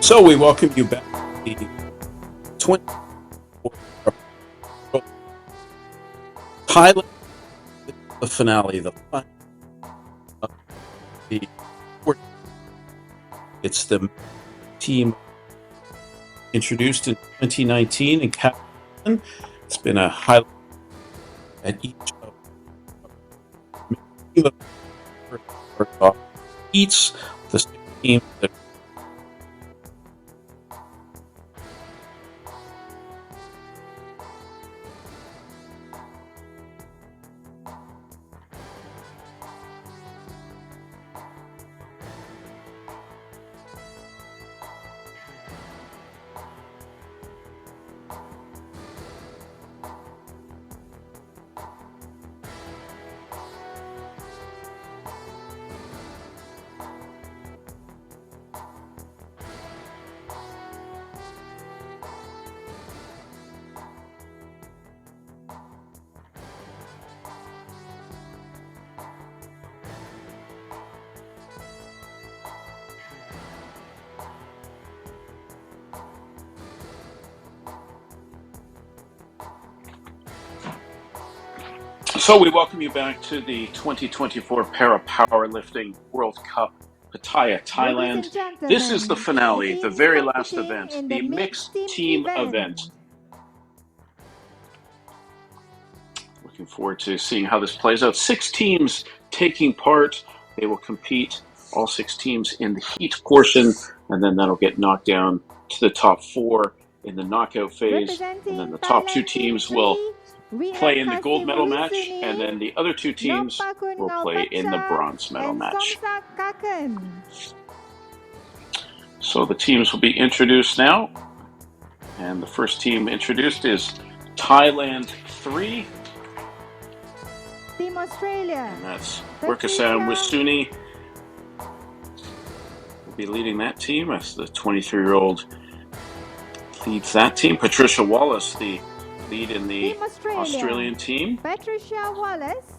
So we welcome you back to the 24 Thailand, the finale, the final of the fourth. It's the team introduced in 2019 in Cameroon. It's been a highlight at each of each the 6 teams that So we welcome you back to the 2024 Powerlifting World Cup, Pattaya, Thailand. This is the finale, the very last event, the mixed team event. Looking forward to seeing how this plays out. 6 teams taking part. They will compete, all 6 teams, in the heat portion, and then that'll get knocked down to the top 4 in the knockout phase. And then the top 2 teams will play in the gold medal match, and then the other 2 teams will play in the bronze medal match. So the teams will be introduced now, and the first team introduced is Thailand 3. Team Australia. And that's Workasam Wisuni will be leading that team as the 23-year-old leads that team. Patricia Wallace, the lead in the Australian team. Patricia Wallace,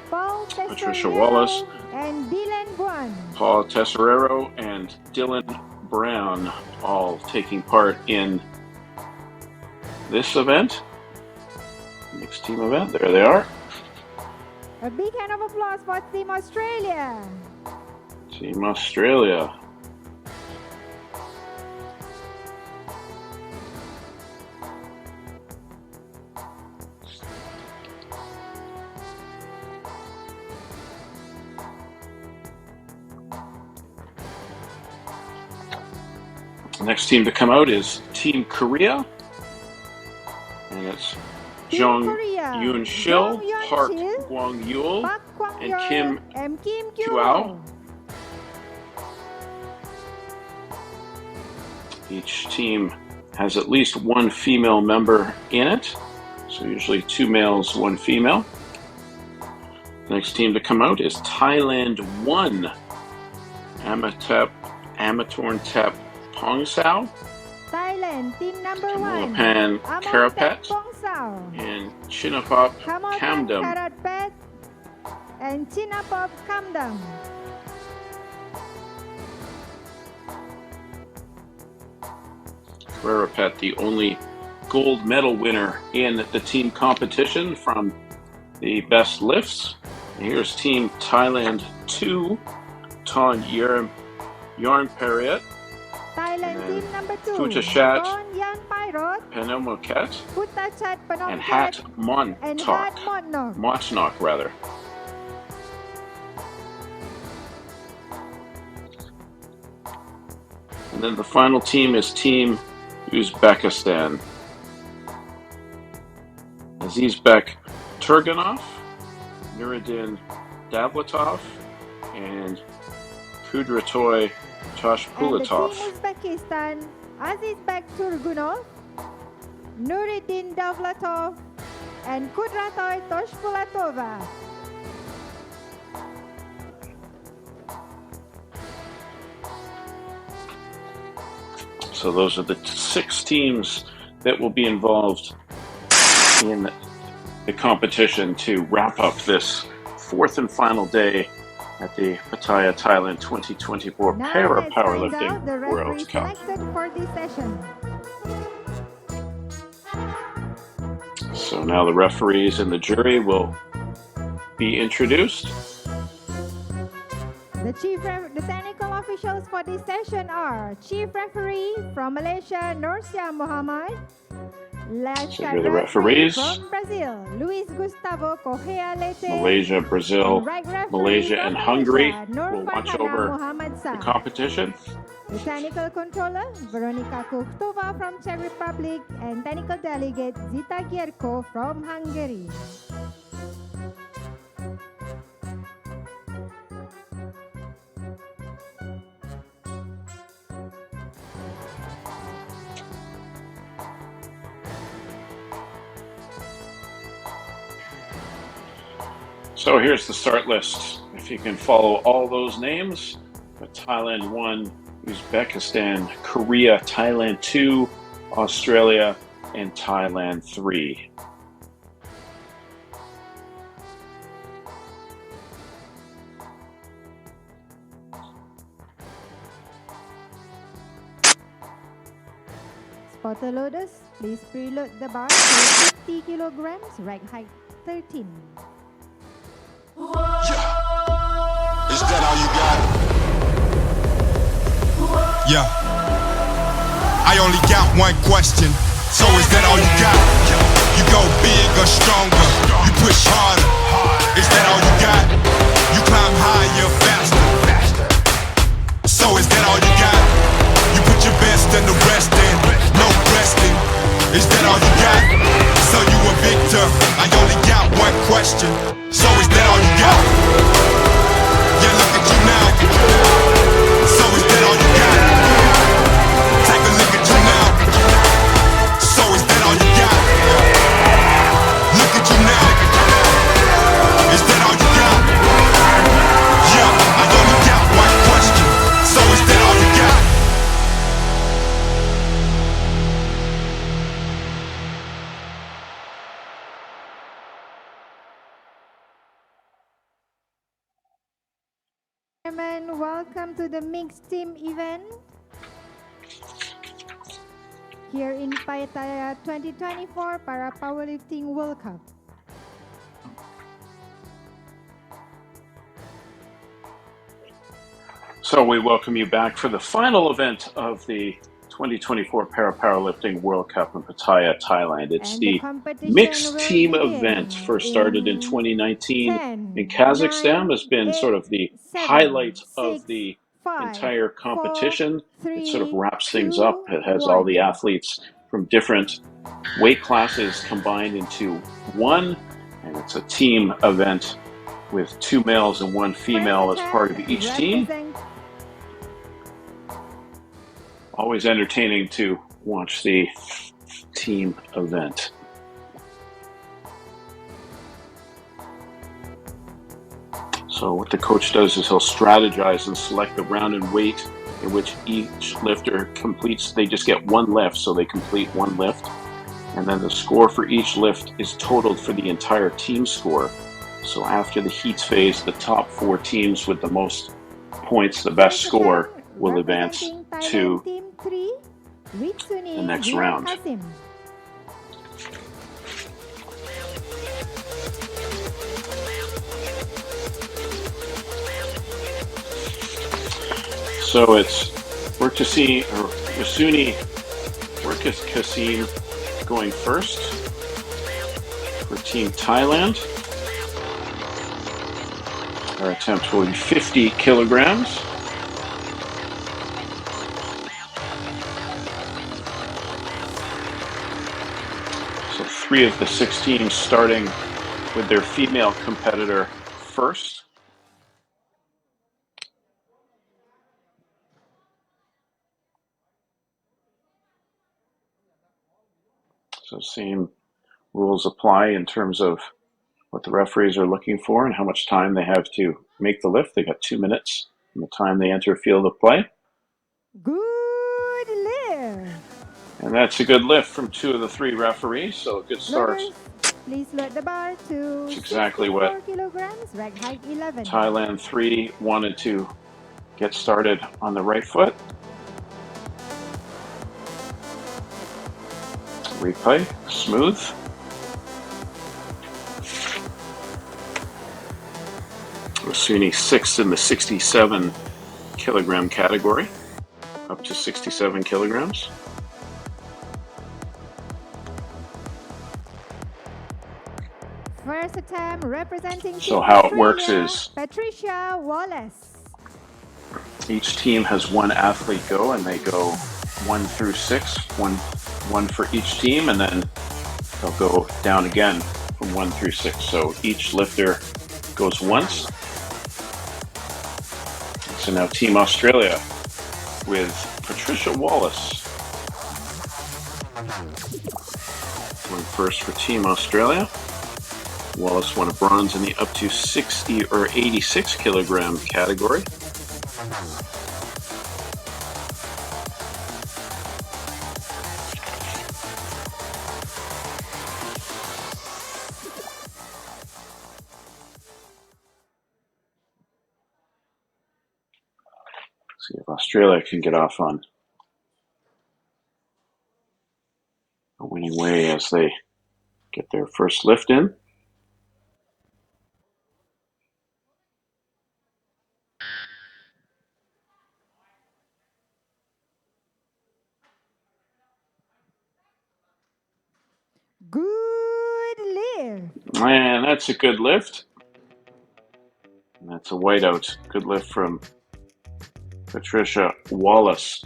Paul Patricia Wallace, and Dylan Brown. Paul Tesserero and Dylan Brown all taking part in this event, mixed team event. There they are. A big hand of applause for Team Australia. Team Australia. The next team to come out is Team Korea, and it's Jong Yoon Shil, Park Kwang Yul, and Kim Kuao. Each team has at least 1 female member in it, so usually 2 males, 1 female. The next team to come out is Thailand 1, Amatorntep Pongsao, Thailand, team number 1, Pan Karapet, Pongsao, and Chinapop Kamdam. Karapet, and Chinapop Kamdam. Karapet, the only gold medal winner in the team competition from the best lifts. And here's Team Thailand 2, Ton Yarn Pariat, Thailand team number 2, Futashat, Panomoket, and Hat Montnok, rather. And then the final team is Team Uzbekistan. Azizbek Turganov, Nuruddin Davlatov, and Kudratoy Toshpulatov. And the team Uzbekistan, Azizbek Turgunov, Nuruddin Davlatov, and Kudratoy Toshpulatova. So those are the 6 teams that will be involved in the competition to wrap up this 4th and final day at the Pattaya, Thailand 2024 Now Para let's find Powerlifting out the World referee Cup. selected for this session. So now the referees and the jury will be introduced. The technical officials for this session are Chief Referee from Malaysia, Norcia Muhammad. Left So side here are the referee referees. from Brazil, Luis Gustavo Correa Leite. Malaysia, Brazil, And right referee Malaysia, from and Malaysia, Hungary Nur will watch Farhana over Muhammad the Sa. competition. The technical controller, Veronika Kuchtova from Czech Republic, and technical delegate, Zita Gierko from Hungary. So here's the start list. If you can follow all those names, Thailand 1, Uzbekistan, Korea, Thailand 2, Australia, and Thailand 3. Spotter loaders, please preload the bar to 50 kilograms, rack height 13. Is that all you got? Yeah. I only got one question. So is that all you got? You go big or stronger? You push harder? Is that all you got? You climb higher, faster? So is that all you got? You put your best and the rest in. No resting. Is that all you got? So you a victor? I only got one question. So is that all you got? Yeah, look at you now. So is that all you got? Take a look at you now. So is that all you got? Look at you now. Is that all you got? Yeah, I only got one question. So is that all you got? Gentlemen, welcome to the mixed team event here in Pattaya 2024 Para Powerlifting World Cup. So we welcome you back for the final event of the 2024 Para Powerlifting World Cup in Pattaya, Thailand. It's And the competition mixed will team begin event, first started in 2019 in Kazakhstan, 9, has been 8, sort of the 7, highlight 6, of the 5, entire 4, competition. 3, It sort of wraps things 2, up. It has all the 1. athletes from different weight classes combined into one, and it's a team event with 2 males and 1 female as part of each team. Always entertaining to watch the team event. So what the coach does is he'll strategize and select the round and weight in which each lifter completes. They just get 1 lift, so they complete 1 lift. And then the score for each lift is totaled for the entire team score. So after the heats phase, the top 4 teams with the most points, the best score, will advance to the next round. So it's Yasuni Kasim going first for Team Thailand. Our attempt will be 50 kilograms. So 3 of the 6 teams starting with their female competitor first. So same rules apply in terms of what the referees are looking for and how much time they have to make the lift. They got 2 minutes from the time they enter field of play. Good lift. And that's a good lift from 2 of the 3 referees, so a good start. Please load the bar to It's exactly what 64 kilograms, rack height 11. Thailand 3 wanted to get started on the right foot. Replay, smooth. Osuni 6th in the 67 kilogram category, up to 67 kilograms. First attempt representing So Team how it Australia, works is Patricia Wallace. each team has one athlete go, and they go 1 through 6, one for each team, and then they'll go down again from 1 through 6. So each lifter goes once. So now Team Australia with Patricia Wallace going first for Team Australia. Wallace won a bronze in the up to 60 or 86 kilogram category. See if Australia can get off on a winning way as they get their first lift in. Good lift. And that's a good lift. And that's a whiteout. Good lift from Patricia Wallace.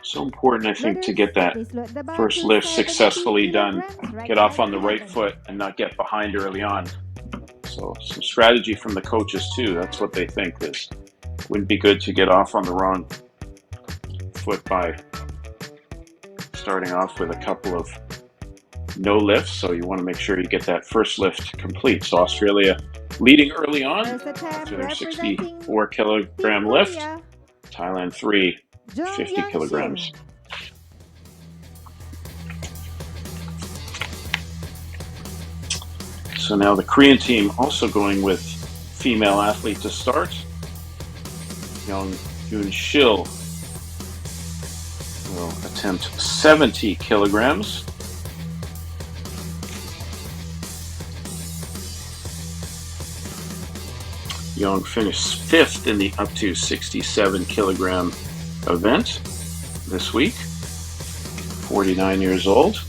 So important, I think, to get that first lift successfully done. Get off on the right foot and not get behind early on. So some strategy from the coaches too. That's what they think is. Wouldn't be good to get off on the wrong foot by starting off with a couple of no lifts. So you want to make sure you get that first lift complete. So Australia leading early on after their 64 kilogram lift. Thailand 3, 50 kilograms. So now the Korean team also going with female athlete to start. Young Yoon Shil will attempt 70 kilograms. Young finished 5th in the up to 67 kilogram event this week, 49 years old.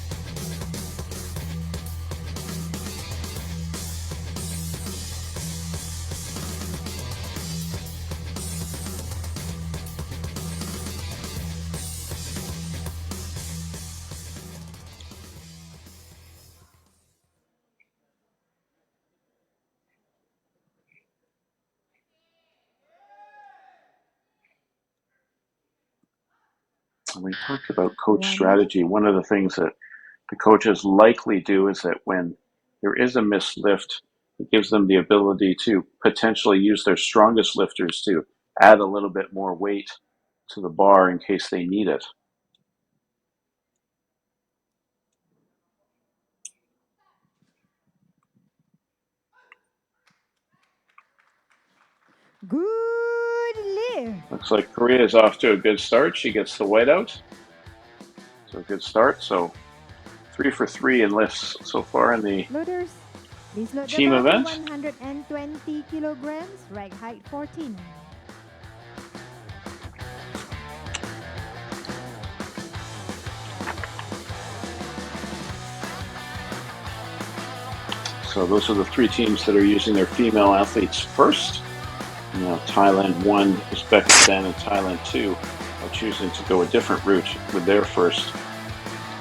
We talked about coach strategy. One of the things that the coaches likely do is that when there is a missed lift, it gives them the ability to potentially use their strongest lifters to add a little bit more weight to the bar in case they need it. Good lift. Looks like Korea is off to a good start. She gets the whiteout. So a good start. So 3 for 3 in lifts so far in the Loaders, please load team the bar event. to 120 kilograms, rack height 14. So those are the 3 teams that are using their female athletes first. Now Thailand 1, Uzbekistan, and Thailand 2 are choosing to go a different route with their first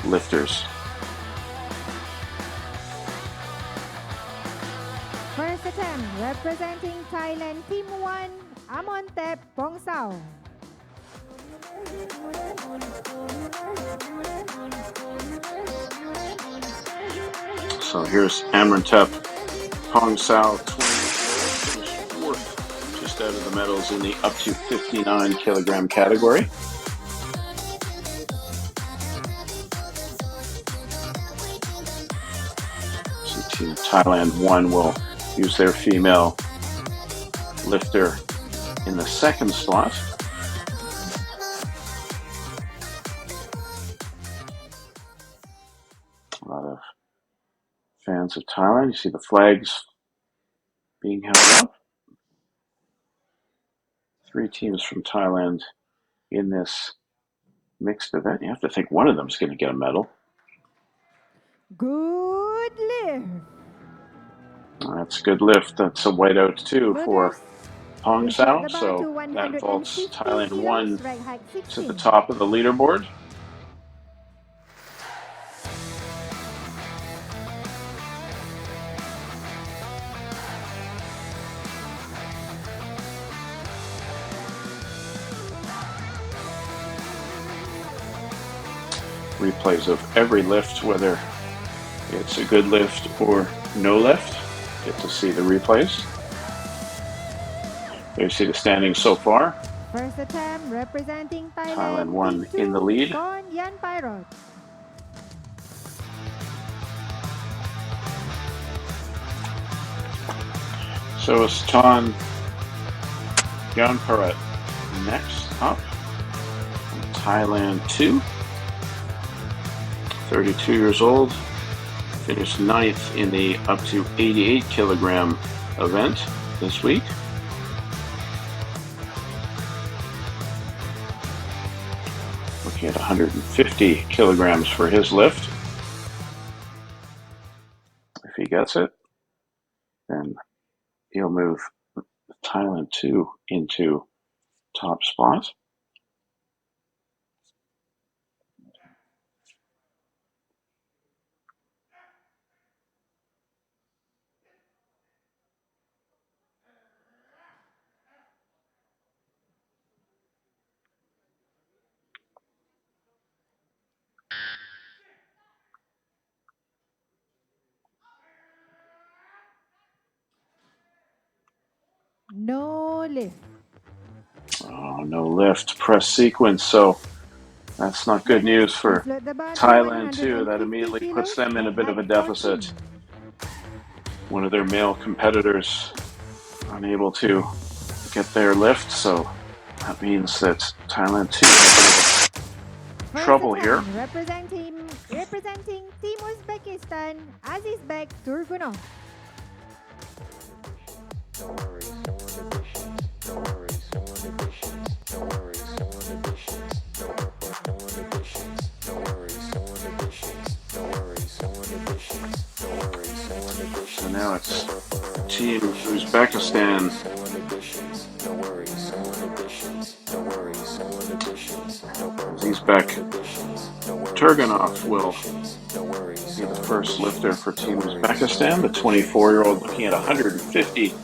lifters. First attempt representing Thailand Team 1, Amontep Pongsao. So here's Amrantep Pongsao, 24th, just out of the medals in the up to 59 kilogram category. Team Thailand 1 will use their female lifter in the second slot. A lot of fans of Thailand. You see the flags being held up. 3 teams from Thailand in this mixed event. You have to think one of them is going to get a medal. Good lift. That's a good lift. That's a whiteout too for Hong Reset Sao. the bar So to that vaults 150 Thailand kilos, 1 right height to the 16. top of the leaderboard. Replays of every lift, whether it's a good lift or no lift. Get to see the replays. There you see the standings so far. First attempt representing Thailand Thailand, 1 Team 2, in the lead. Kon Yan Pirot. So it's Ton Yanparat next up. Thailand 2. 32 years old. Finished 9th in the up to 88 kilogram event this week. Looking at 150 kilograms for his lift. If he gets it, then he'll move Thailand 2 into top spot. No lift. Oh, no lift. Press sequence. So that's not good news for Float the bar to Thailand too. 150 That immediately puts kilos, them in a right bit of a height deficit. 14. One of their male competitors unable to get their lift, so that means that Thailand 2 has a bit of trouble here. Representing Team Uzbekistan, Azizbek Turgunov. No worries, no inhibitions. No worries, no inhibitions. No worries, no inhibitions. No inhibitions. No worries, no inhibitions. No worries, no inhibitions. No worries, no inhibitions. So now it's Team Uzbekistan. No inhibitions. No worries, no inhibitions. No worries, no inhibitions. Azizbek Turgunov will be the first lifter for Team Uzbekistan. The 24-year-old looking at 150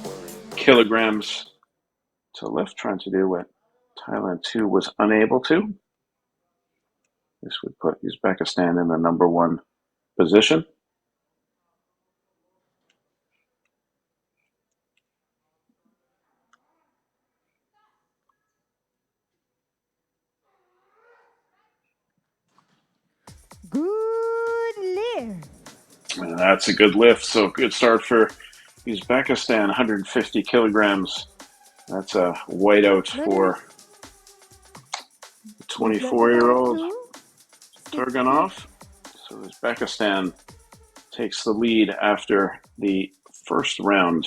kilograms to lift, trying to do what Thailand 2 was unable to. This would put Uzbekistan in the number 1 position. Good lift. And that's a good lift. So good start for Uzbekistan, 150 kilograms. That's a whiteout for the 24-year-old Turgunov. So Uzbekistan takes the lead after the first round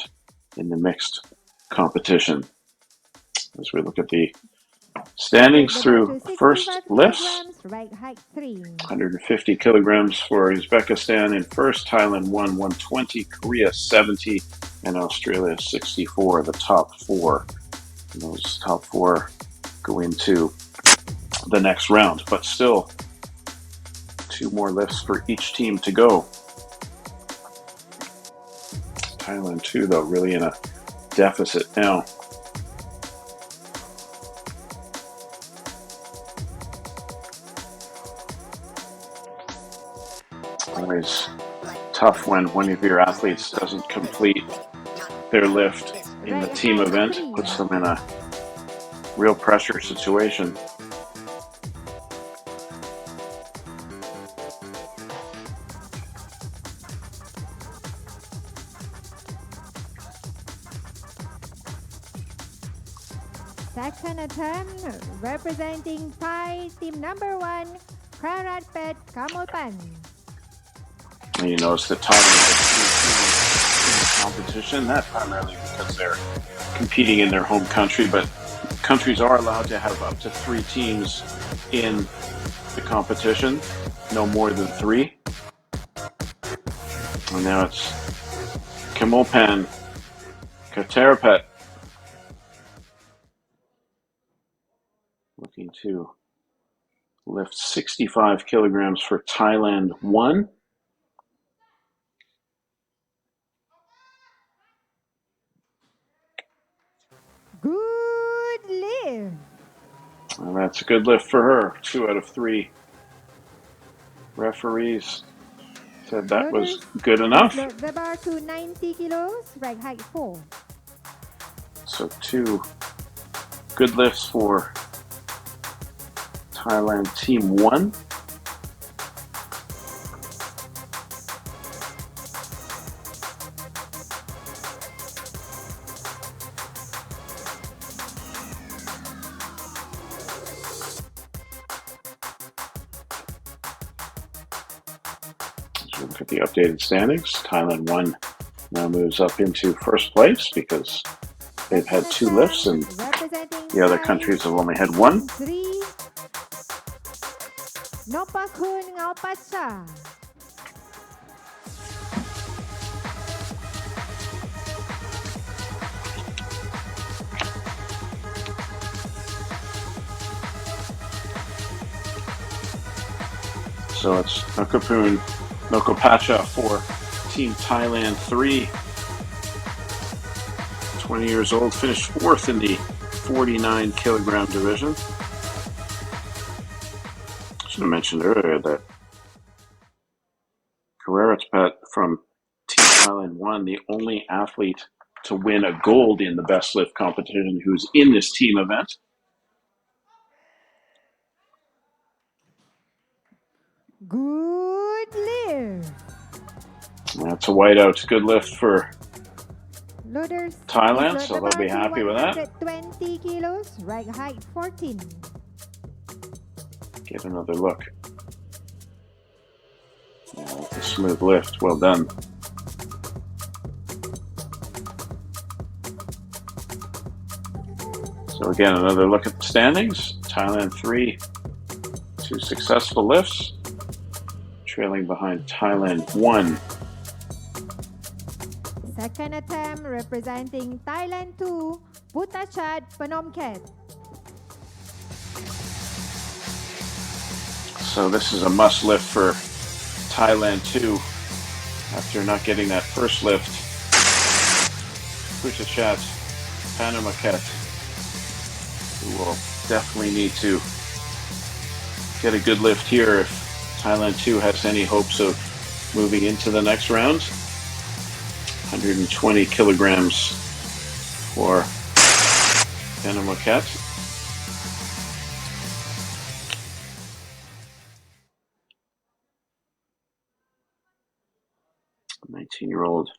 in the mixed competition. As we look at the standings through first lifts, right height 3. 150 kilograms for Uzbekistan in first, Thailand 120, Korea 70, and Australia 64, the top 4. And those top 4 go into the next round, but still 2 more lifts for each team to go. Thailand 2, though, really in a deficit now. Always tough when one of your athletes doesn't complete their lift in the team event. Puts them in a real pressure situation. Second attempt, representing Thai team number 1, Krarat Pet Kamopan. And you notice that Thailand has 3 teams in the competition. That's primarily because they're competing in their home country, but countries are allowed to have up to 3 teams in the competition, no more than 3. And now it's Kamopan Katerapet looking to lift 65 kilograms for Thailand 1. Good lift. And that's a good lift for her. 2 out of 3 referees said that was good enough. Load the bar to 90 kilos, rack height 4. So 2 good lifts for Thailand Team 1. Let's look at the updated standings. Thailand 1 now moves up into first place because they've had 2 lifts and the other countries have only had 1. 3. Nopakun Ngaupacha. So it's Nokopacha for Team Thailand 3. 20 years old, finished 4th in the 49 kilogram division. Should have mentioned earlier that Kararatpat from Team Thailand 1, the only athlete to win a gold in the best lift competition who's in this team event. Good lift. That's a whiteout. Good lift for Loaders. Thailand, so they'll be happy with that. 120 kilos, rack height 14. Get another look. Yeah, that's a smooth lift. Well done. So again, another look at the standings. Thailand 3, 2 successful lifts, trailing behind Thailand 1. Second attempt, representing Thailand 2, Puttachad Phnom Khet. So this is a must lift for Thailand 2 after not getting that first lift. Puttachad Phnom who will definitely need to get a good lift here if Thailand 2 has any hopes of moving into the next round. 120 kilograms for Phnom. 19-year-old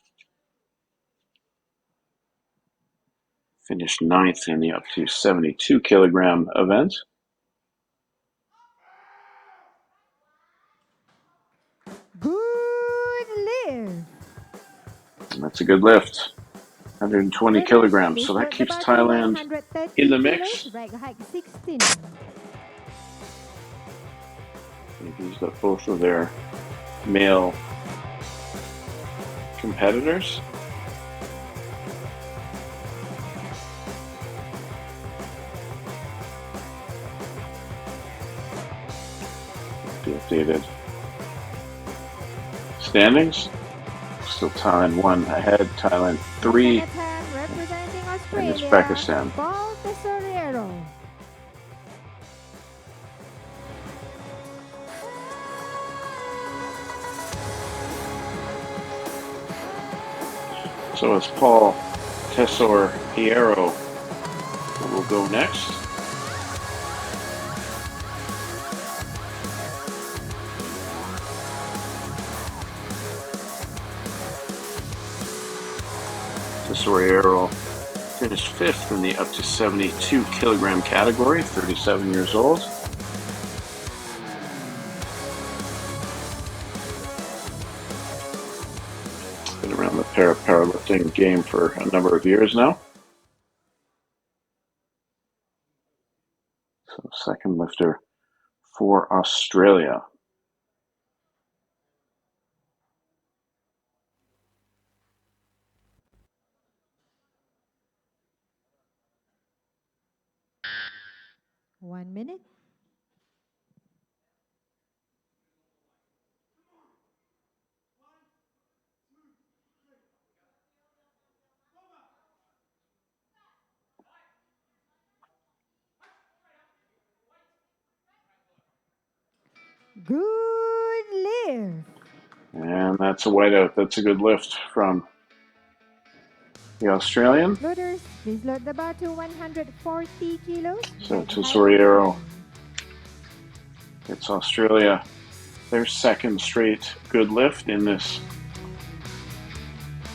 finished 9th in the up to 72 kilogram event. Good lift. And that's a good lift. 120 kilograms. So that keeps Thailand in the mix. Rack height 16. They've used up both of their male competitors. The updated standings. Still Thailand 1 ahead, Thailand 3, Representing and Australia, Uzbekistan. Paul Tesorero. So it's Paul Tesorero who will go next. Tesorero finished fifth in the up to 72 kilogram category, 37 years old. Been around the powerlifting game for a number of years now. So second lifter for Australia. One minute. Good lift. And that's a whiteout. That's a good lift from the Australian. Loaders, please load the bar to 140 kilos. So Leg height Tesoriero 11. gets Australia their second straight good lift in this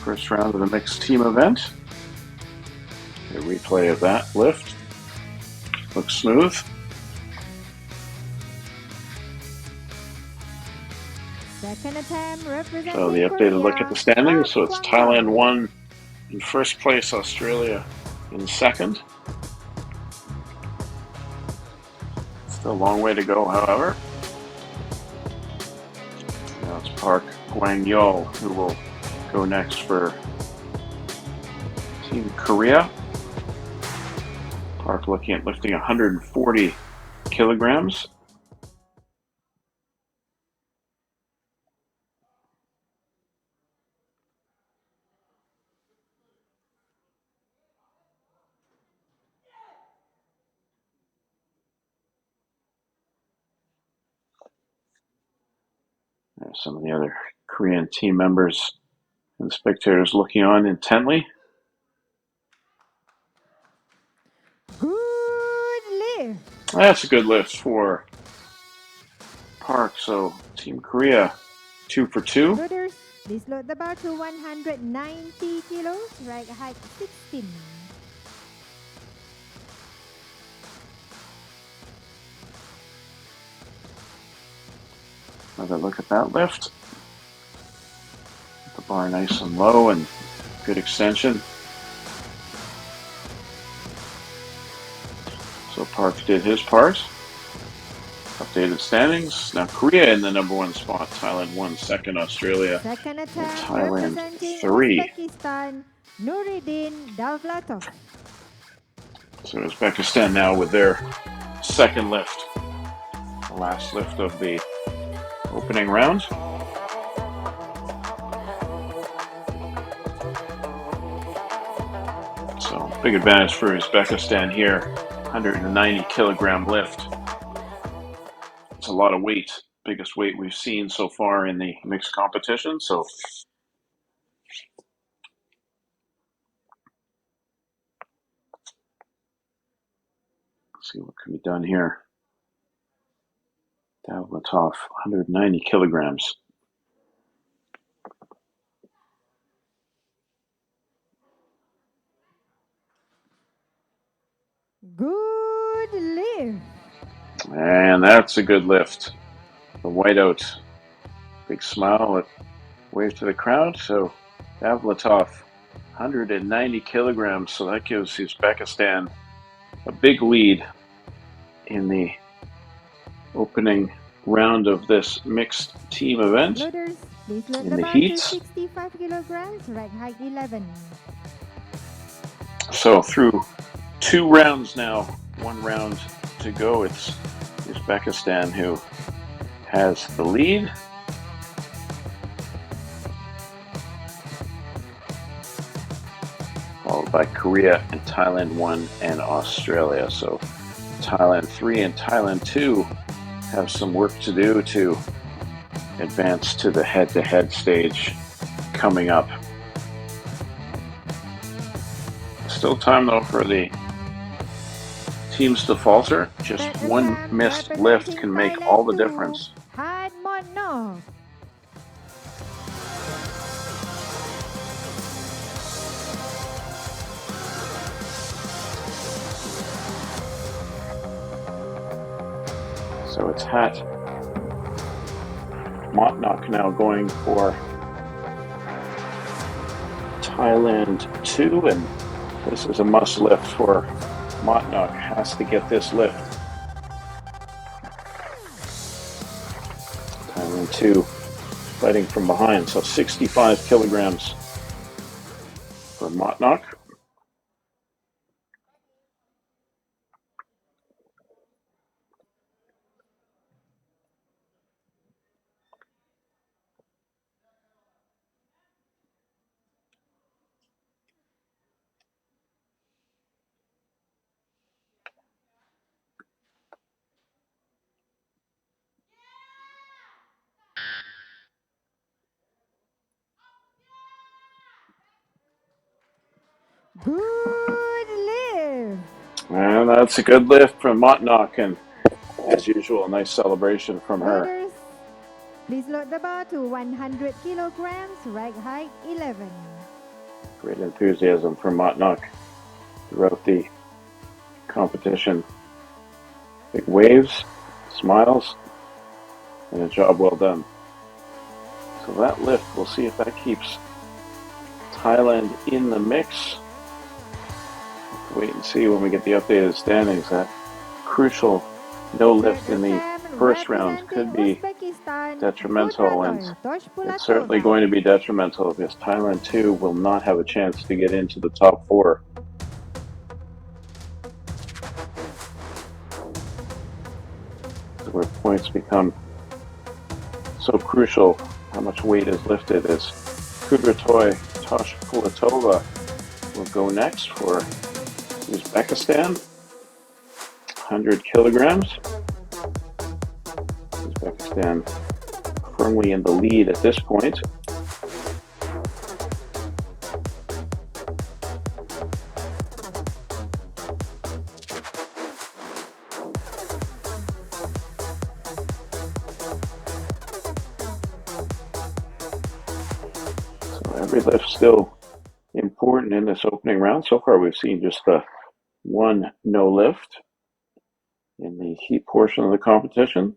first round of the mixed team event. A replay of that lift. Looks smooth. Second attempt representing So the updated look at the standings. So it's Thailand 1 in first place, Australia in second. Still a long way to go, however. Now it's Park Gwang-yo who will go next for Team Korea. Park looking at lifting 140 kilograms. There's some of the other Korean team members and spectators looking on intently. Good lift. That's a good lift for Park. So Team Korea 2 for 2. Loaders, please load the bar to 190 kilos. Right height 16. Another look at that lift. The bar nice and low and good extension. So Park did his part. Updated standings. Now Korea in the number 1 spot. Thailand 1, second Australia. Second attempt Thailand representing 3. Uzbekistan, Nuruddin Davlatov. So Uzbekistan now with their second lift. The last lift of the opening round. So big advantage for Uzbekistan here. 190 kilogram lift. It's a lot of weight. Biggest weight we've seen so far in the mixed competition. So let's see what can be done here. Davlatov, 190 kilograms. Good lift. And that's a good lift. The whiteout. Big smile, wave to the crowd. So Davlatov, 190 kilograms. So that gives Uzbekistan a big lead in the opening round of this mixed team event. Loaders, please load In the the bar heats. to 65 kilograms. Right height 11. So through 2 rounds now, 1 round to go. It's Uzbekistan who has the lead. Followed by Korea and Thailand 1 and Australia. So Thailand 3 and Thailand 2 have some work to do to advance to the head-to-head stage coming up. Still time though for the teams to falter. Just Third one attempt missed lift representing can make Thailand all the 2, difference. Hadmonov. So it's Hat Motnock now going for Thailand 2, and this is a must lift for Motnock. Has to get this lift. Thailand 2 fighting from behind, so 65 kilograms for Motnock. Good lift. And that's a good lift from Motnock, and as usual, a nice celebration from her. Loaders, please load the bar to 100 kilograms, rack height 11. Great enthusiasm from Motnock throughout the competition. Big waves, smiles, and a job well done. So that lift, we'll see if that keeps Thailand in the mix. Wait and see when we get the updated standings. That crucial no lift in the first round could be detrimental, and it's certainly going to be detrimental because Thailand 2 will not have a chance to get into the top 4. Where points become so crucial, how much weight is lifted, as Kudratoy Toshpulatova will go next for Uzbekistan, 100 kilograms. Uzbekistan firmly in the lead at this point. So every lift still important in this opening round. So far we've seen just the one no lift in the heat portion of the competition.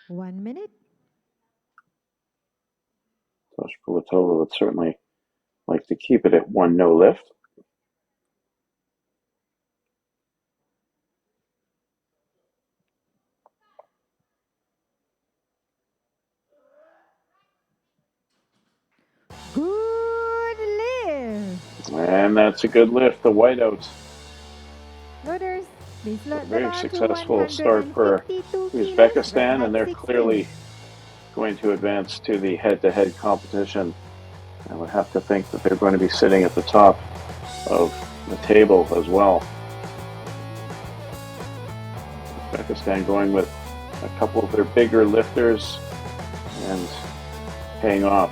1 minute. Toshpulatova would certainly like to keep it at one no lift. Good lift. And that's a good lift, the whiteout. Loaders, please A load the very bar to successful start for 152 kilos, rack Uzbekistan, and height they're 16. clearly going to advance to the head-to-head competition. I would have to think that they're going to be sitting at the top of the table as well. Uzbekistan going with a couple of their bigger lifters and paying off.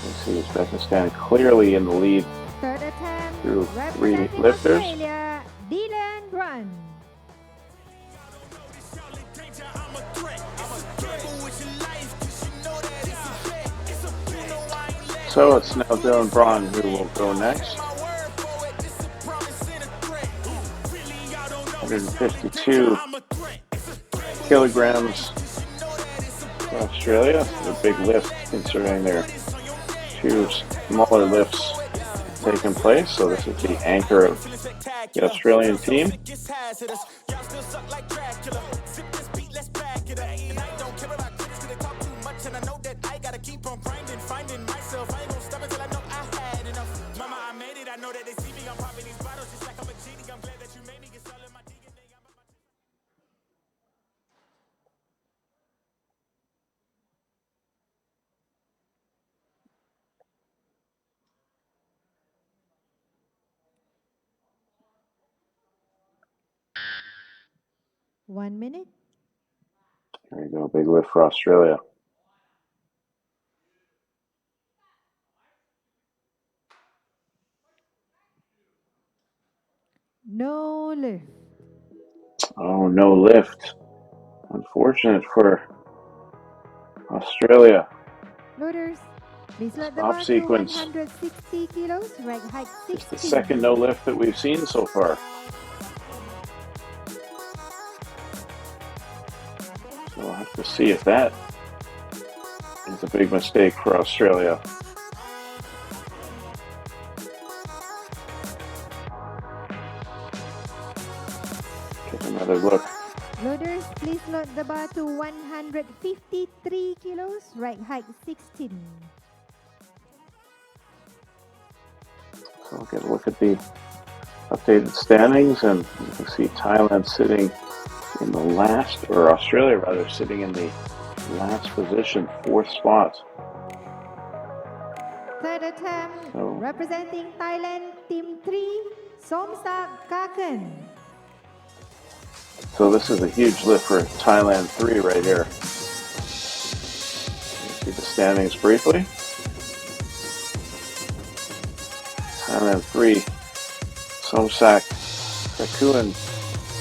You see Uzbekistan clearly in the lead Third attempt, through 3 representing lifters. Australia, Dylan Brun. So it's now Dylan Braun who will go next. 152 kilograms for Australia. A big lift considering their 2 smaller lifts taking place. So this is the anchor of the Australian team. One minute. There you go, big lift for Australia. No lift. Oh, no lift. Unfortunate for Australia. Loaders, Please load the Top bar to sequence. 160 kilos, reg height It's the 16. second no lift that we've seen so far. So we'll have to see if that is a big mistake for Australia. Get another look. Loaders, please load the bar to 153 kilos, reg height 16. So we'll get a look at the updated standings, and you can see Thailand sitting in the last, or Australia rather, sitting in the last position, 4th spot. Third attempt, representing Thailand, Team 3, Somsak Kaken. So this is a huge lift for Thailand 3 right here. See the standings briefly. Thailand 3, Somsak Kakuan,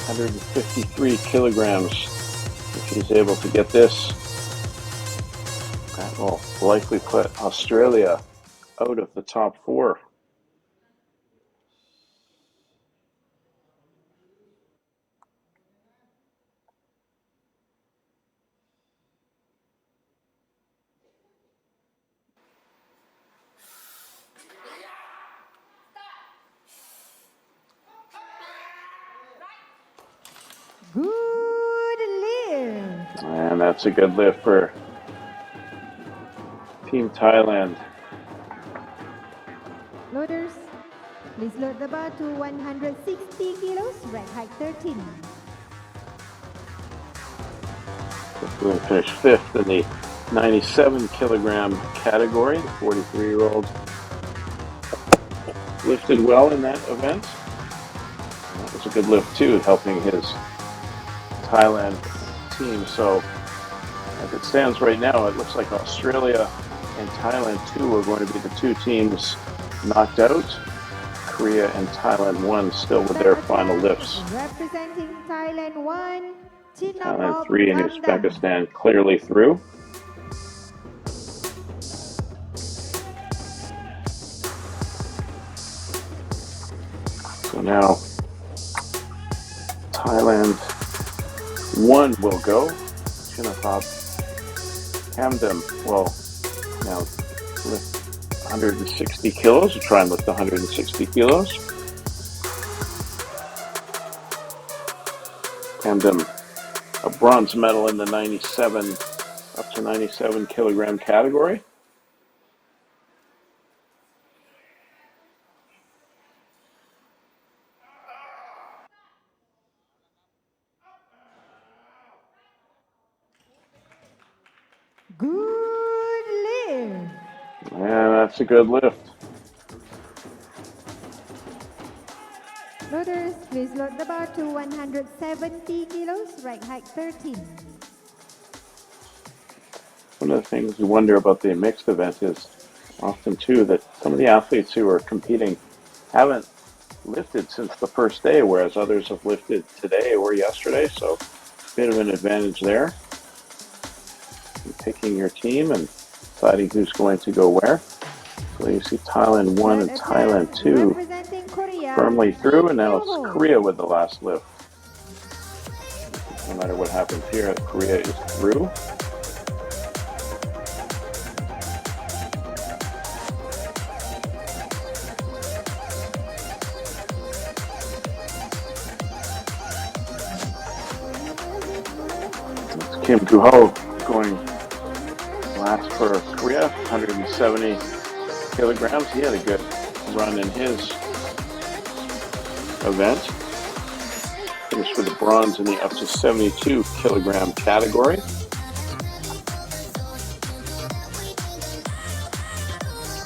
153 kilograms. If he's able to get this, that will likely put Australia out of the top 4. Good lift. And that's a good lift for Team Thailand. Loaders, please load the bar to 160 kilos, reg height 13. We're going to finish 5th in the 97 kilogram category. The 43-year-old lifted well in that event. And that was a good lift too, helping his Thailand team. So as it stands right now, it looks like Australia and Thailand 2 are going to be the 2 teams knocked out. Korea and Thailand 1 still with their final lifts. Representing Thailand 1, Thailand 3 and Uzbekistan clearly through. So now Thailand 1 will go. Chinapop Hamdam will now lift 160 kilos, or try and lift 160 kilos. Hamdam, a bronze medal in the 97, up to 97 kilogram category. Good lift. And that's a good lift. Loaders, please load the bar to 170 kilos, reg height 13. One of the things we wonder about the mixed event is often too that some of the athletes who are competing haven't lifted since the first day, whereas others have lifted today or yesterday, so a bit of an advantage there. And picking your team and deciding who's going to go where. So you see Thailand 1 and Thailand 2 firmly through, and now it's Korea with the last lift. No matter what happens here, Korea is through. It's Kim Guho going last for Korea, 170 kilograms. He had a good run in his event. Finished with a bronze in the up to 72 kilogram category.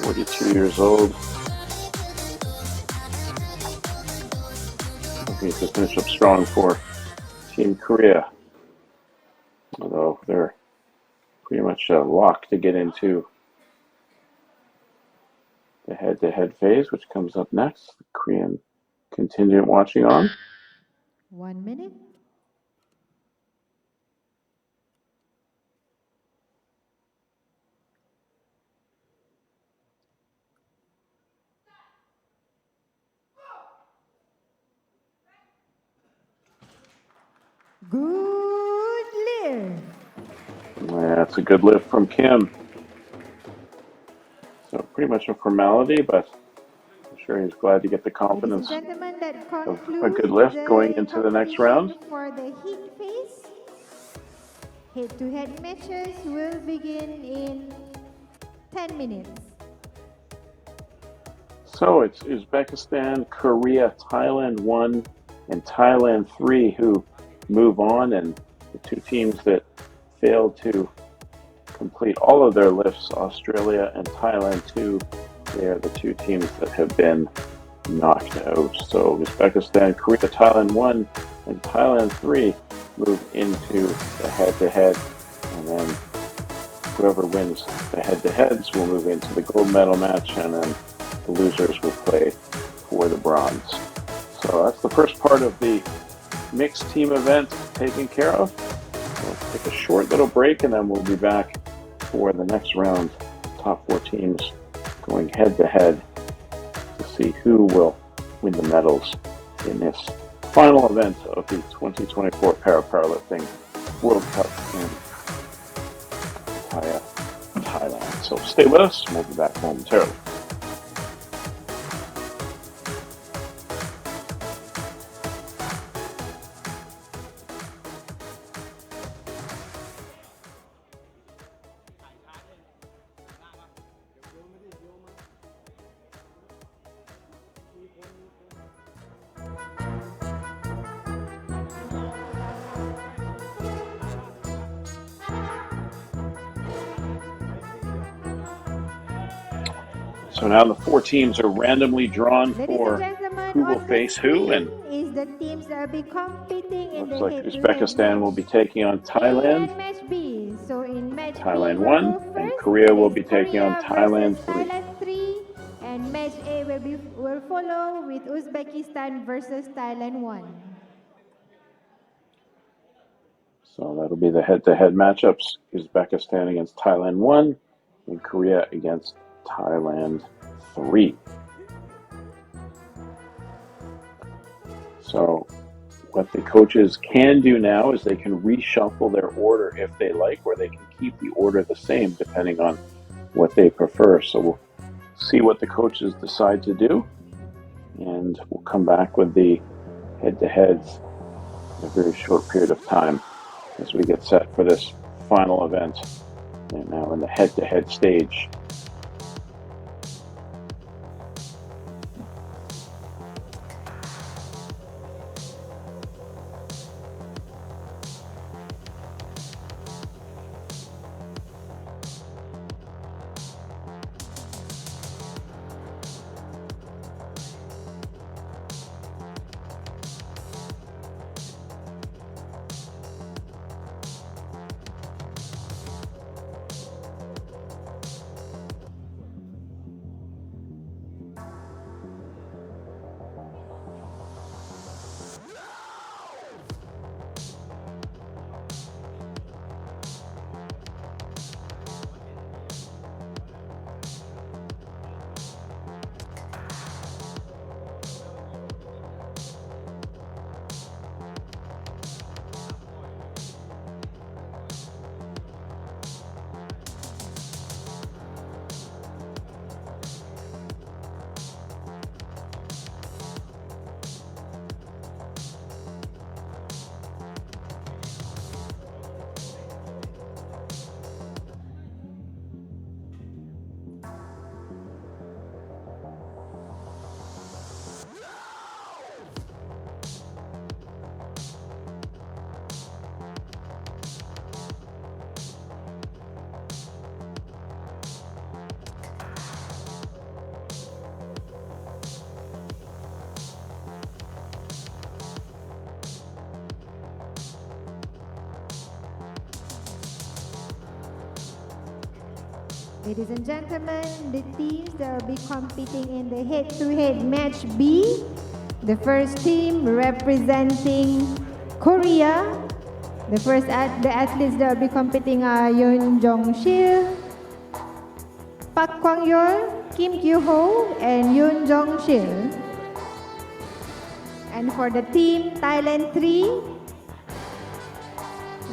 .42 old. Looking to finish up strong for Team Korea. Although they're pretty much locked to get into the head-to-head phase, which comes up next. The Korean contingent watching on. 1 minute. That's a good lift from Kim. So pretty much a formality, but I'm sure he's glad to get the Ladies and confidence gentlemen, that of a concludes good lift going the into the next competition round. for the heat phase. Head-to-head matches will begin in 10 minutes. So it's Uzbekistan, Korea, Thailand 1, and Thailand 3 who move on, and the two teams that failed to complete all of their lifts, Australia and Thailand 2, they are the two teams that have been knocked out. So Uzbekistan, Korea, Thailand 1, and Thailand 3 move into the head-to-head, and then whoever wins the head-to-heads will move into the gold medal match, and then the losers will play for the bronze. So that's the first part of the mixed team event taken care of. We'll take a short little break, and then we'll be back for the next round. Top 4 teams going head-to-head to see who will win the medals in this final event of the 2024 Powerlifting World Cup in Pattaya, Thailand. So stay with us, and we'll be back momentarily. So now the 4 teams are randomly drawn Ladies and for gentlemen, who will on the face who, and screen is the teams that will be competing in looks the like head-to-head Uzbekistan will match be taking on A Thailand, and match B. So in match B Thailand will 1, go and first. Korea It will is be taking on Korea versus Thailand 3. Thailand 3, and match A will follow with Uzbekistan versus Thailand 1. So that'll be the head-to-head matchups: Uzbekistan against Thailand 1, and Korea against Thailand 3. So what the coaches can do now is they can reshuffle their order if they like, or they can keep the order the same depending on what they prefer. So we'll see what the coaches decide to do, and we'll come back with the head-to-heads in a very short period of time as we get set for this final event. And now in the head-to-head stage. Ladies and gentlemen, the teams that will be competing in the head-to-head match B. The first team representing Korea. The athletes that will be competing are Yoon Jong-sil, Park Kwang-yeol, Kim Kyu-ho, and Yoon Jong-sil. And for the team Thailand 3,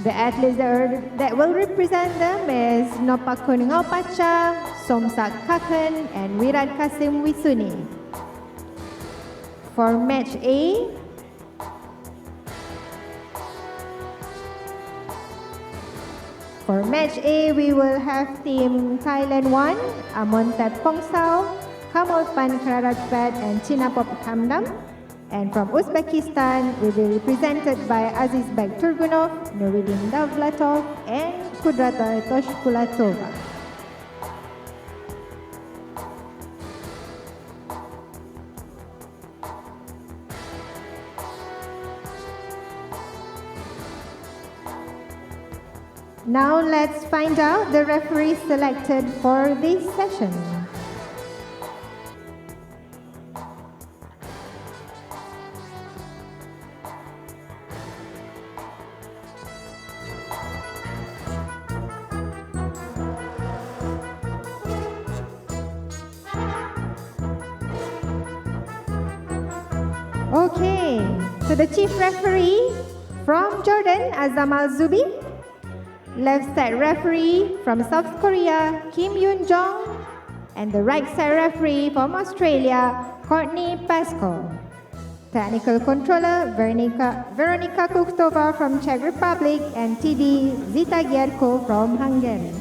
The athletes that will represent them is Nopakuningau Pacha, Somsak Kakan, and Wirat Kasim Wisuni. For match A, we will have team Thailand 1, Amontat Pongsao, Kamalpan Kararatpat, and Chinapop Kamdam. And from Uzbekistan, will be represented by Azizbek Turgunov, Nuruddin Davlatov, and Kudrata Toshkulatova. Now let's find out the referees selected for this session. Okay, so the chief referee from Jordan, Azam Al-Zubi. Left side referee from South Korea, Kim Yoon Jong. And the right side referee from Australia, Courtney Pasco. Technical controller, Veronika Kuktova from Czech Republic, and TD Zita Gierko from Hungary.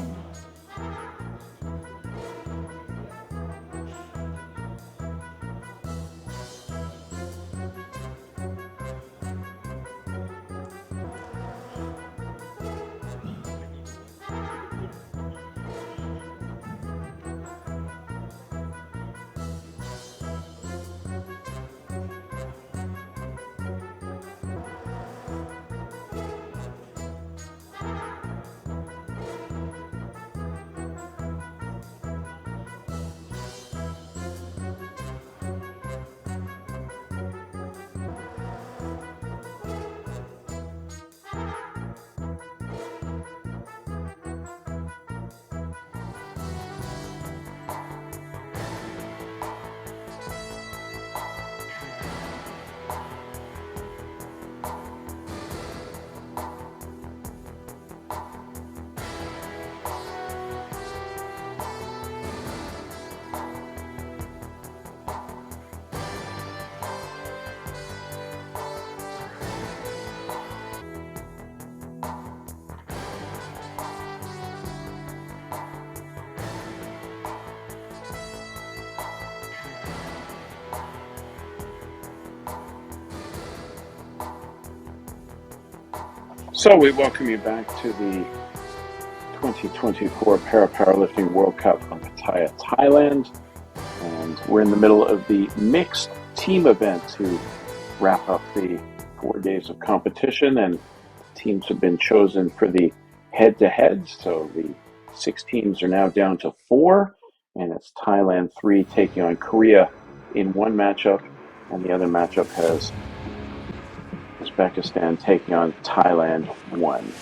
So we welcome you back to the 2024 Powerlifting World Cup on Pattaya, Thailand. And we're in the middle of the mixed team event to wrap up the 4 days of competition. And teams have been chosen for the head-to-head. So the 6 teams are now down to 4. And it's Thailand 3 taking on Korea in one matchup. And the other matchup has Uzbekistan taking on Thailand 1.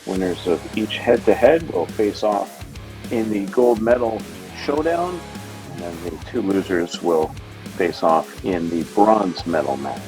Winners of each head-to-head will face off in the gold medal showdown, and then the 2 losers will face off in the bronze medal match.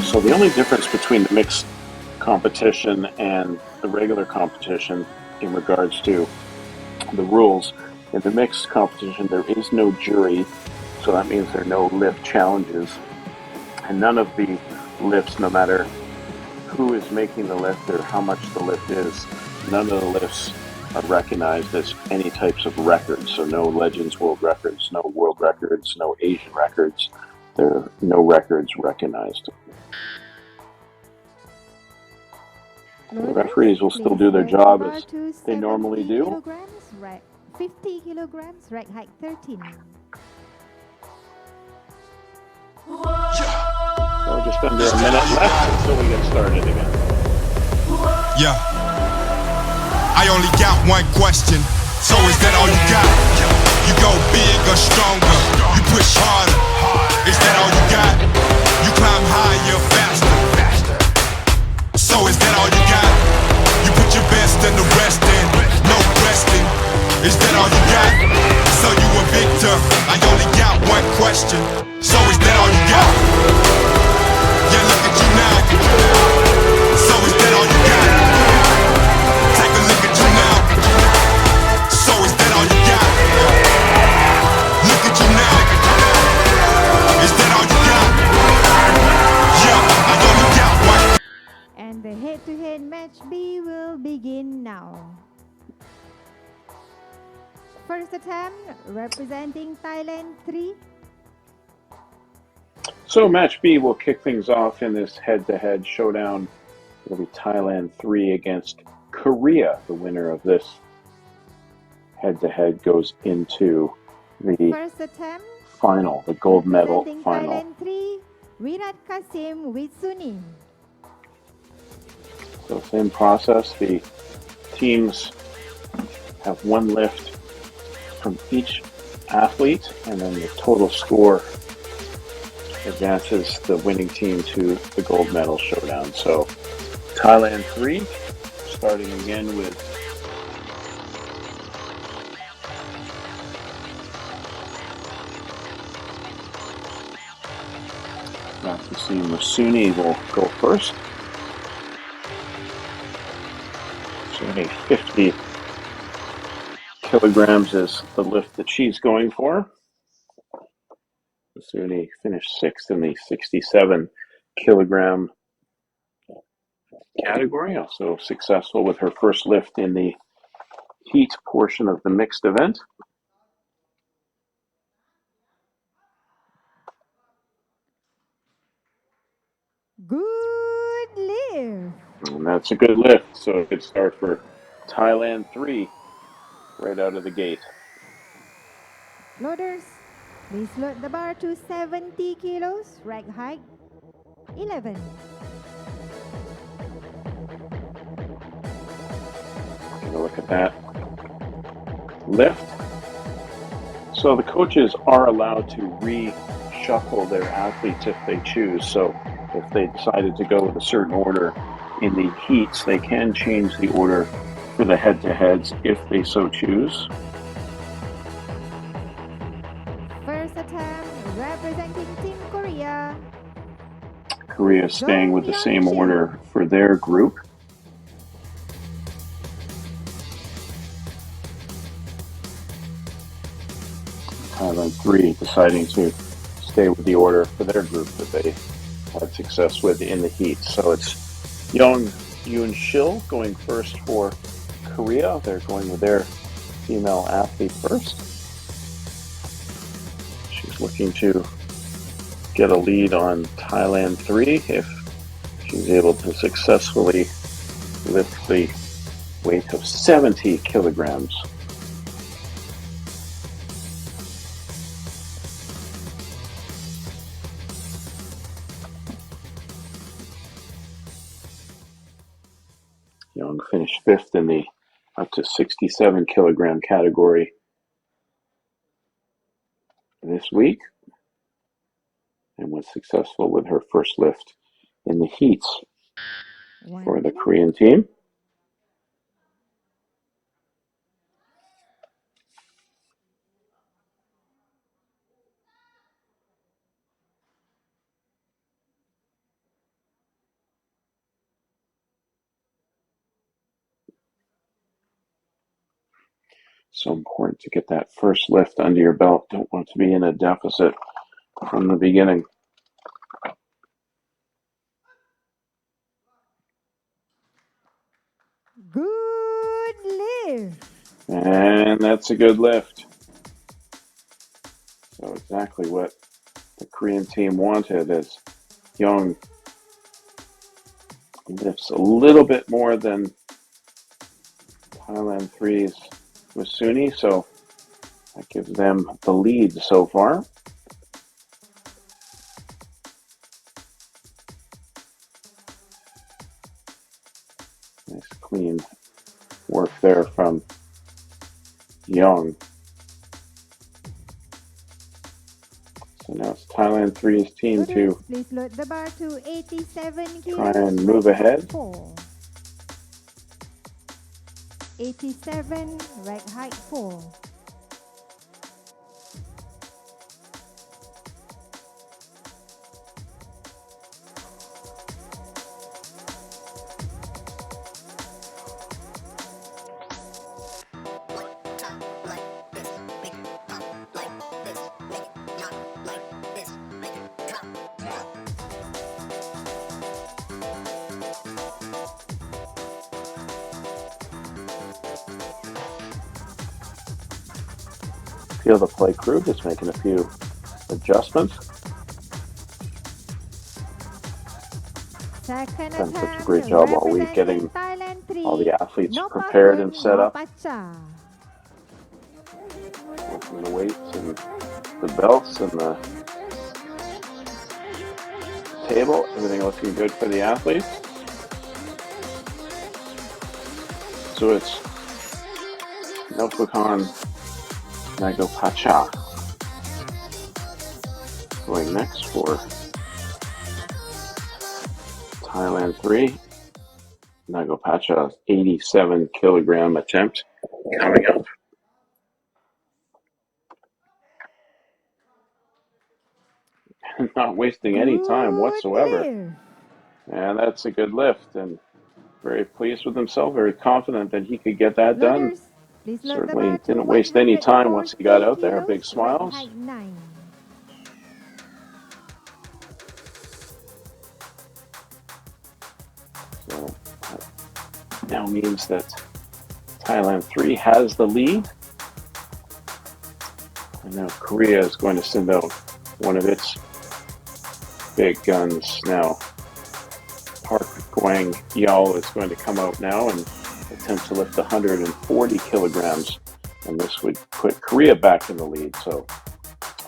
So the only difference between the mixed competition and the regular competition in regards to the rules, in the mixed competition there is no jury, so that means there are no lift challenges, and none of the lifts, no matter who is making the lift or how much the lift is, none of the lifts are recognized as any types of records. So no Legends World Records, no World Records, no Asian records. There are no records recognized. The referees will still do their job as they normally do. 50 kilograms, rack height 13. So just under a minute left until we get started again. Yeah. I only got one question, so is that all you got? You go big or stronger, you push harder, is that all you got? You climb higher, faster, so is that all you got? You put your best and the rest in, no resting, is that all you got? So you a victor, I only got one question, so is that all you got? Yeah, look at you now, so is that all you got? Take a look at you now, so is that all you got? Look at you now, is that all you got? Yeah, I only got one. And the head-to-head match B will begin now. First attempt, representing Thailand 3. So match B will kick things off in this head-to-head showdown. It'll be Thailand 3 against Korea. The winner of this head-to-head goes into the First attempt, final, the gold medal representing final. Thailand 3, Virat Kasim with Suni. So same process. The teams have one lift from each athlete, and then the total score advances the winning team to the gold medal showdown. So Thailand 3, starting again with Kasim Masuni will go first. So 50 kilograms is the lift that she's going for. Masuni finished sixth in the 67 kilogram category, also successful with her first lift in the heat portion of the mixed event. Good lift. And that's a good lift, so a good start for Thailand 3 right out of the gate. Loaders, please load the bar to 70 kilos, rack height 11. Take a look at that lift. So the coaches are allowed to reshuffle their athletes if they choose. So if they decided to go with a certain order in the heats, they can change the order for the head-to-heads if they so choose. First attempt, representing Team Korea. Korea is staying with the same order for their group. Thailand 3 deciding to stay with the order for their group that they had success with in the heat. So it's Young Yoon Shil going first for Korea. They're going with their female athlete first. She's looking to get a lead on Thailand 3 if she's able to successfully lift the weight of 70 kilograms. Young finished fifth in the up to 67 kilogram category this week and was successful with her first lift in the heats for the Korean team. So important to get that first lift under your belt. Don't want to be in a deficit from the beginning. Good lift. And that's a good lift. So exactly what the Korean team wanted as Young lifts a little bit more than Thailand 3's Masuni, so that gives them the lead so far. Nice clean work there from Young. So now it's Thailand 3's team to Please load the bar to 87 try kilos, and move right height ahead. 4. 87, right height 4. Feel the play crew just making a few adjustments. Second Done such a attempt, great job all week getting Thailand 3. all the athletes No prepared pakun, and set no up. pacha. Working the weights and the belts and the table. Everything looking good for the athletes. So it's Nopukan Nago Pacha going next for Thailand 3. Nago Pacha's 87 kilogram attempt coming up. Not wasting any time whatsoever. Lift. And that's a good lift, and very pleased with himself, very confident that he could get that done. Loaders, please load the Certainly bar to didn't waste any time once he got 140 out there. kilos, Big smiles. Right height 9. So that now means that Thailand 3 has the lead. And now Korea is going to send out one of its big guns now. Park Gwang Yal is going to come out now and attempt to lift 140 kilograms. And this would put Korea back in the lead. So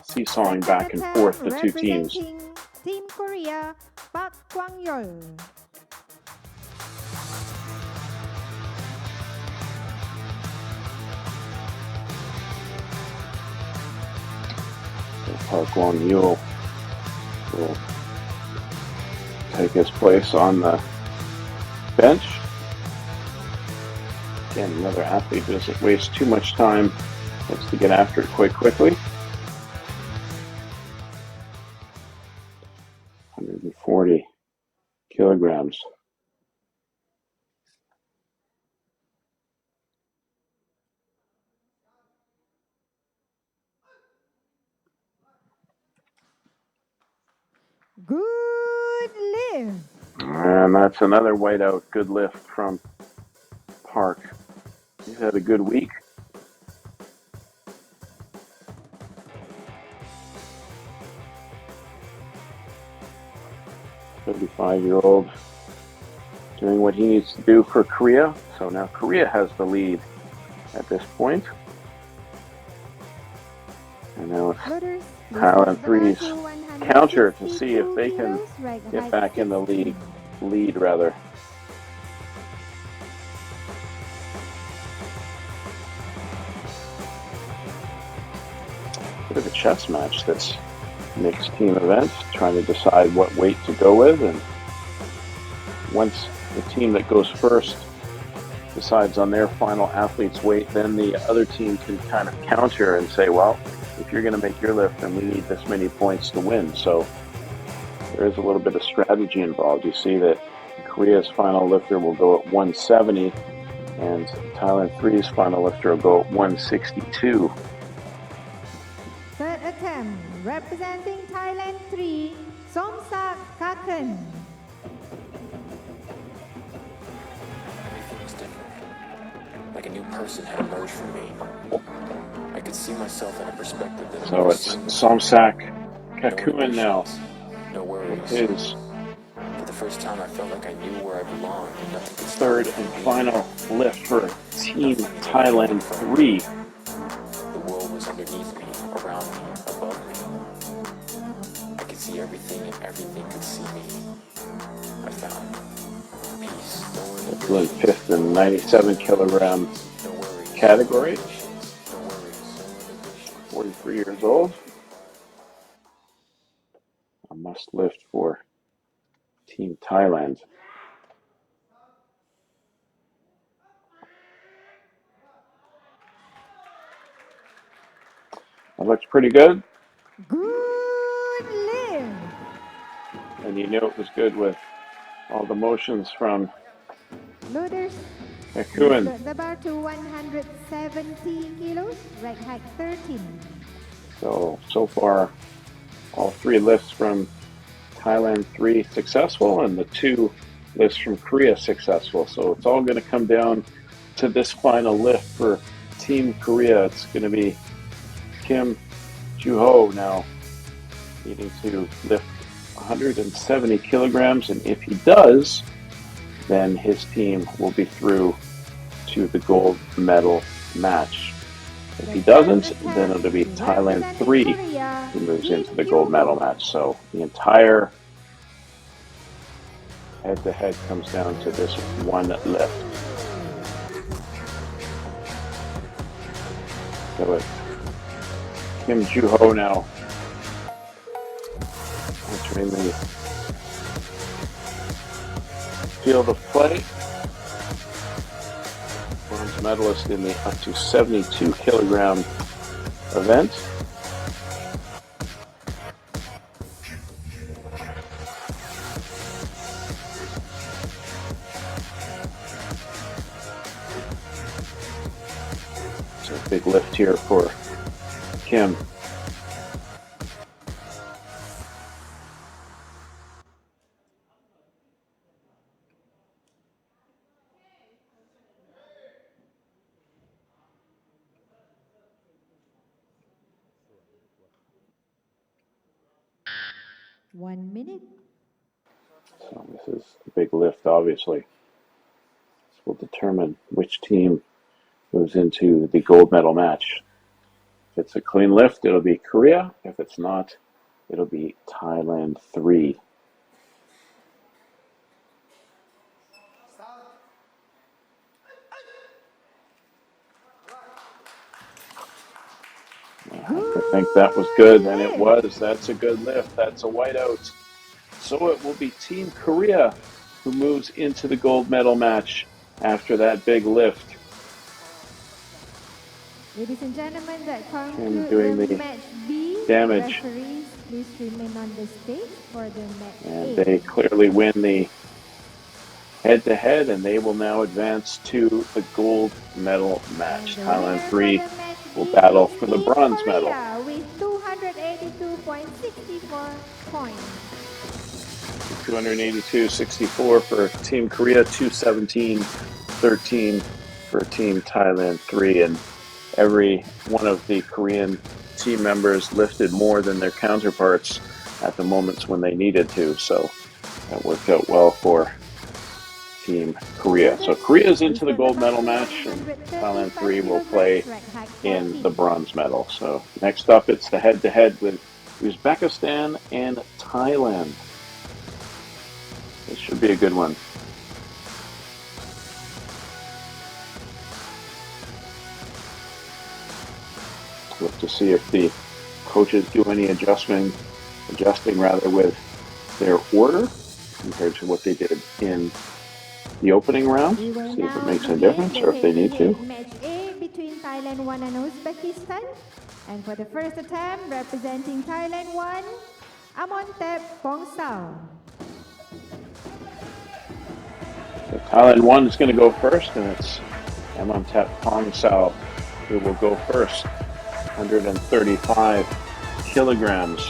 seesawing back and forth the two teams. Team Korea, Park Gwang-yeol. So Park Gwang-yeol will take his place on the bench. Again, another athlete who doesn't waste too much time, looks to get after it quite quickly. 140 kilograms. Good lift. And that's another whiteout. Good lift from Park. He's had a good week. A 35-year-old doing what he needs to do for Korea. So now Korea has the lead at this point. And now it's Thailand 3's counter to see if they can get back in the lead rather. Bit of a chess match, this mixed team event, trying to decide what weight to go with, and once the team that goes first decides on their final athlete's weight, then the other team can kind of counter and say, well, if you're going to make your lift, then we need this many points to win. So there is a little bit of strategy involved. You see that Korea's final lifter will go at 170, and Thailand 3's final lifter will go at 162. Third attempt, representing Thailand 3, Somsak Kaken. Everything was different. Like a new person had emerged from me. I could see myself in a perspective that So it's Somsak Kakuin now. No worries. His For the first time, I felt like I knew where I belonged, and nothing could stop third me from and being final lift for Team Thailand 3. The world was underneath me, around me, above me. I could see everything, and everything could see me. I found peace. still in fifth in 97 kilogram category. 43 years old. A must lift for Team Thailand. That looks pretty good. Good lift. And you knew it was good with all the motions from Loaders. Hekuan. Lift the bar to 170 kilos. Right height 13. So far, all three lifts from Thailand, 3 successful, and the 2 lifts from Korea successful. So it's all going to come down to this final lift for Team Korea. It's going to be Kim Joo-ho now needing to lift 170 kilograms, and if he does, then his team will be through to the gold medal match. If he doesn't, then it'll be Thailand 3 who moves into the gold medal match. So the entire head-to-head comes down to this one lift. So it's Kim Joo-ho now entering the field of play. Bronze medalist in the up to 72 kilogram event. So a big lift here for Kim. One minute. So this is a big lift, obviously. This will determine which team moves into the gold medal match. If it's a clean lift, it'll be Korea. If it's not, it'll be Thailand 3. I think that was good, and it was. That's a good lift. That's a whiteout. So it will be Team Korea who moves into the gold medal match after that big lift. Ladies and gentlemen, that And concludes doing the the match B. damage. Referees, please remain on the stage for the match And A. they clearly win the head-to-head, and they will now advance to the gold medal match. And the Thailand winner 3 for the match will B battle is for the Team bronze medal. Korea with 282.64 points. 282.64 for Team Korea, 217.13 for Team Thailand 3, and every one of the Korean team members lifted more than their counterparts at the moments when they needed to, so that worked out well for Team Korea. So Korea is into the gold medal match, and Thailand 3 will play in the bronze medal. So next up, it's the head-to-head with Uzbekistan and Thailand. This should be a good one. Look to see if the coaches do any adjusting with their order compared to what they did in the opening round. See if it makes a difference or if they need to. Match A between Thailand 1 and Uzbekistan. And for the first attempt, representing Thailand 1, Amontep Pongsao. So Thailand 1 is going to go first, and it's Amontep Pongsao who will go first. 135 kilograms.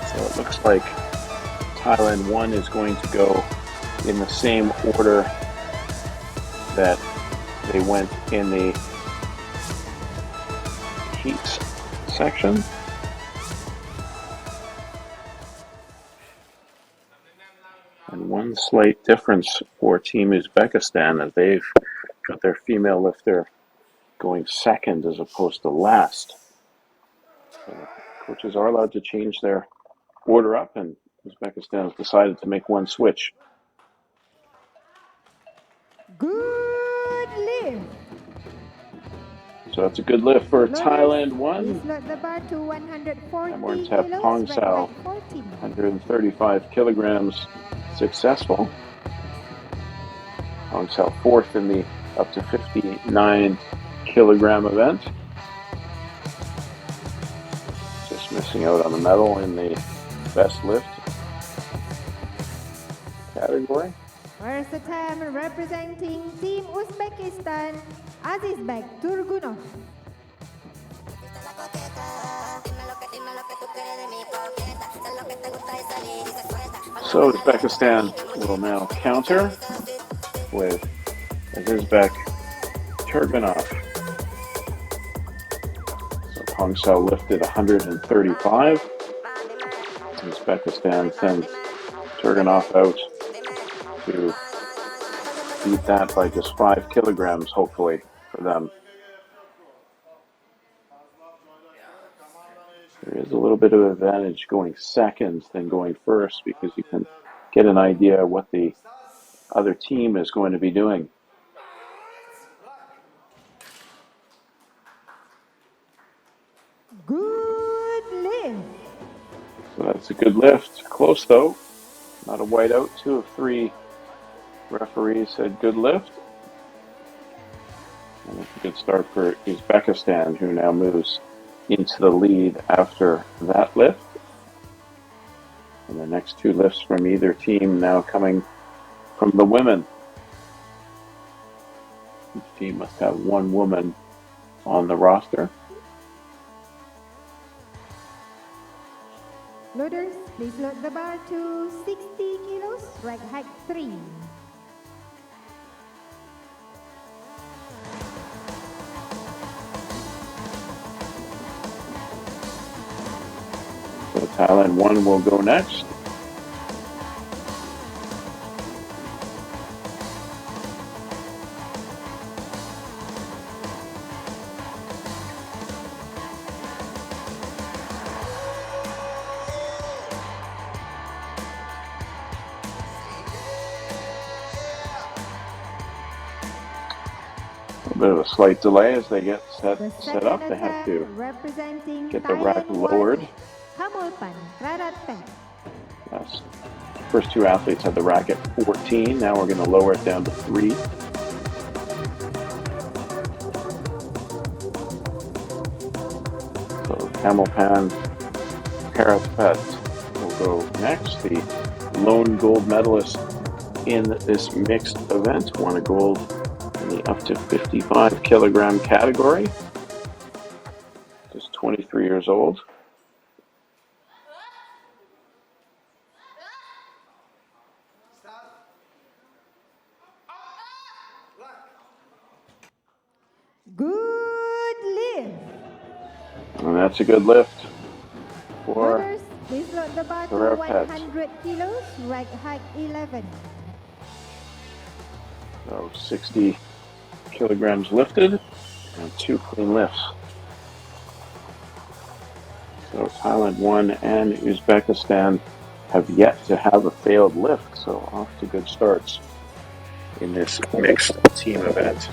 So it looks like Thailand 1 is going to go in the same order that they went in the heats section. And one slight difference for Team Uzbekistan as they've got their female lifter going second as opposed to last. So coaches are allowed to change their order up, and Uzbekistan has decided to make one switch. Good lift. So that's a good lift for Loaders, Thailand please 1. load the bar to 140 Amorntep kilos, Pong right Sao, height 14. 135 kilograms, successful. Pong Sao fourth in the up to 59 kilogram event. Just missing out on the medal in the best lift category. Where's the time representing Team Uzbekistan, Azizbek Turgunov. So Uzbekistan will now counter with Azizbek Turgunov. So Pong Sao lifted 135. Uzbekistan sends Turgunov out to beat that by just 5 kilograms, hopefully, for them. There is a little bit of advantage going second than going first because you can get an idea what the other team is going to be doing. Good lift. So that's a good lift. Close though. Not a whiteout. 2 of 3 referees said good lift. And it's a good start for Uzbekistan, who now moves into the lead after that lift. And the next 2 lifts from either team now coming from the women. Each team must have 1 woman on the roster. Loaders, please load the bar to 60 kilos, right height 3. So Thailand 1 will go next. A bit of a slight delay as they get set up. They have to get the rack lowered. Yes. First 2 athletes had the rack at 14. Now we're going to lower it down to 3. So Tamalpan Parapet will go next. The lone gold medalist in this mixed event won a gold in the up to 55 kilogram category. Just 23 years old. Good lift. And that's a good lift for Loaders, please load the bar to Parapet. 100 kilos, right height 11. So 60 kilograms lifted and 2 clean lifts. So Thailand 1 and Uzbekistan have yet to have a failed lift, so off to good starts in this mixed team event.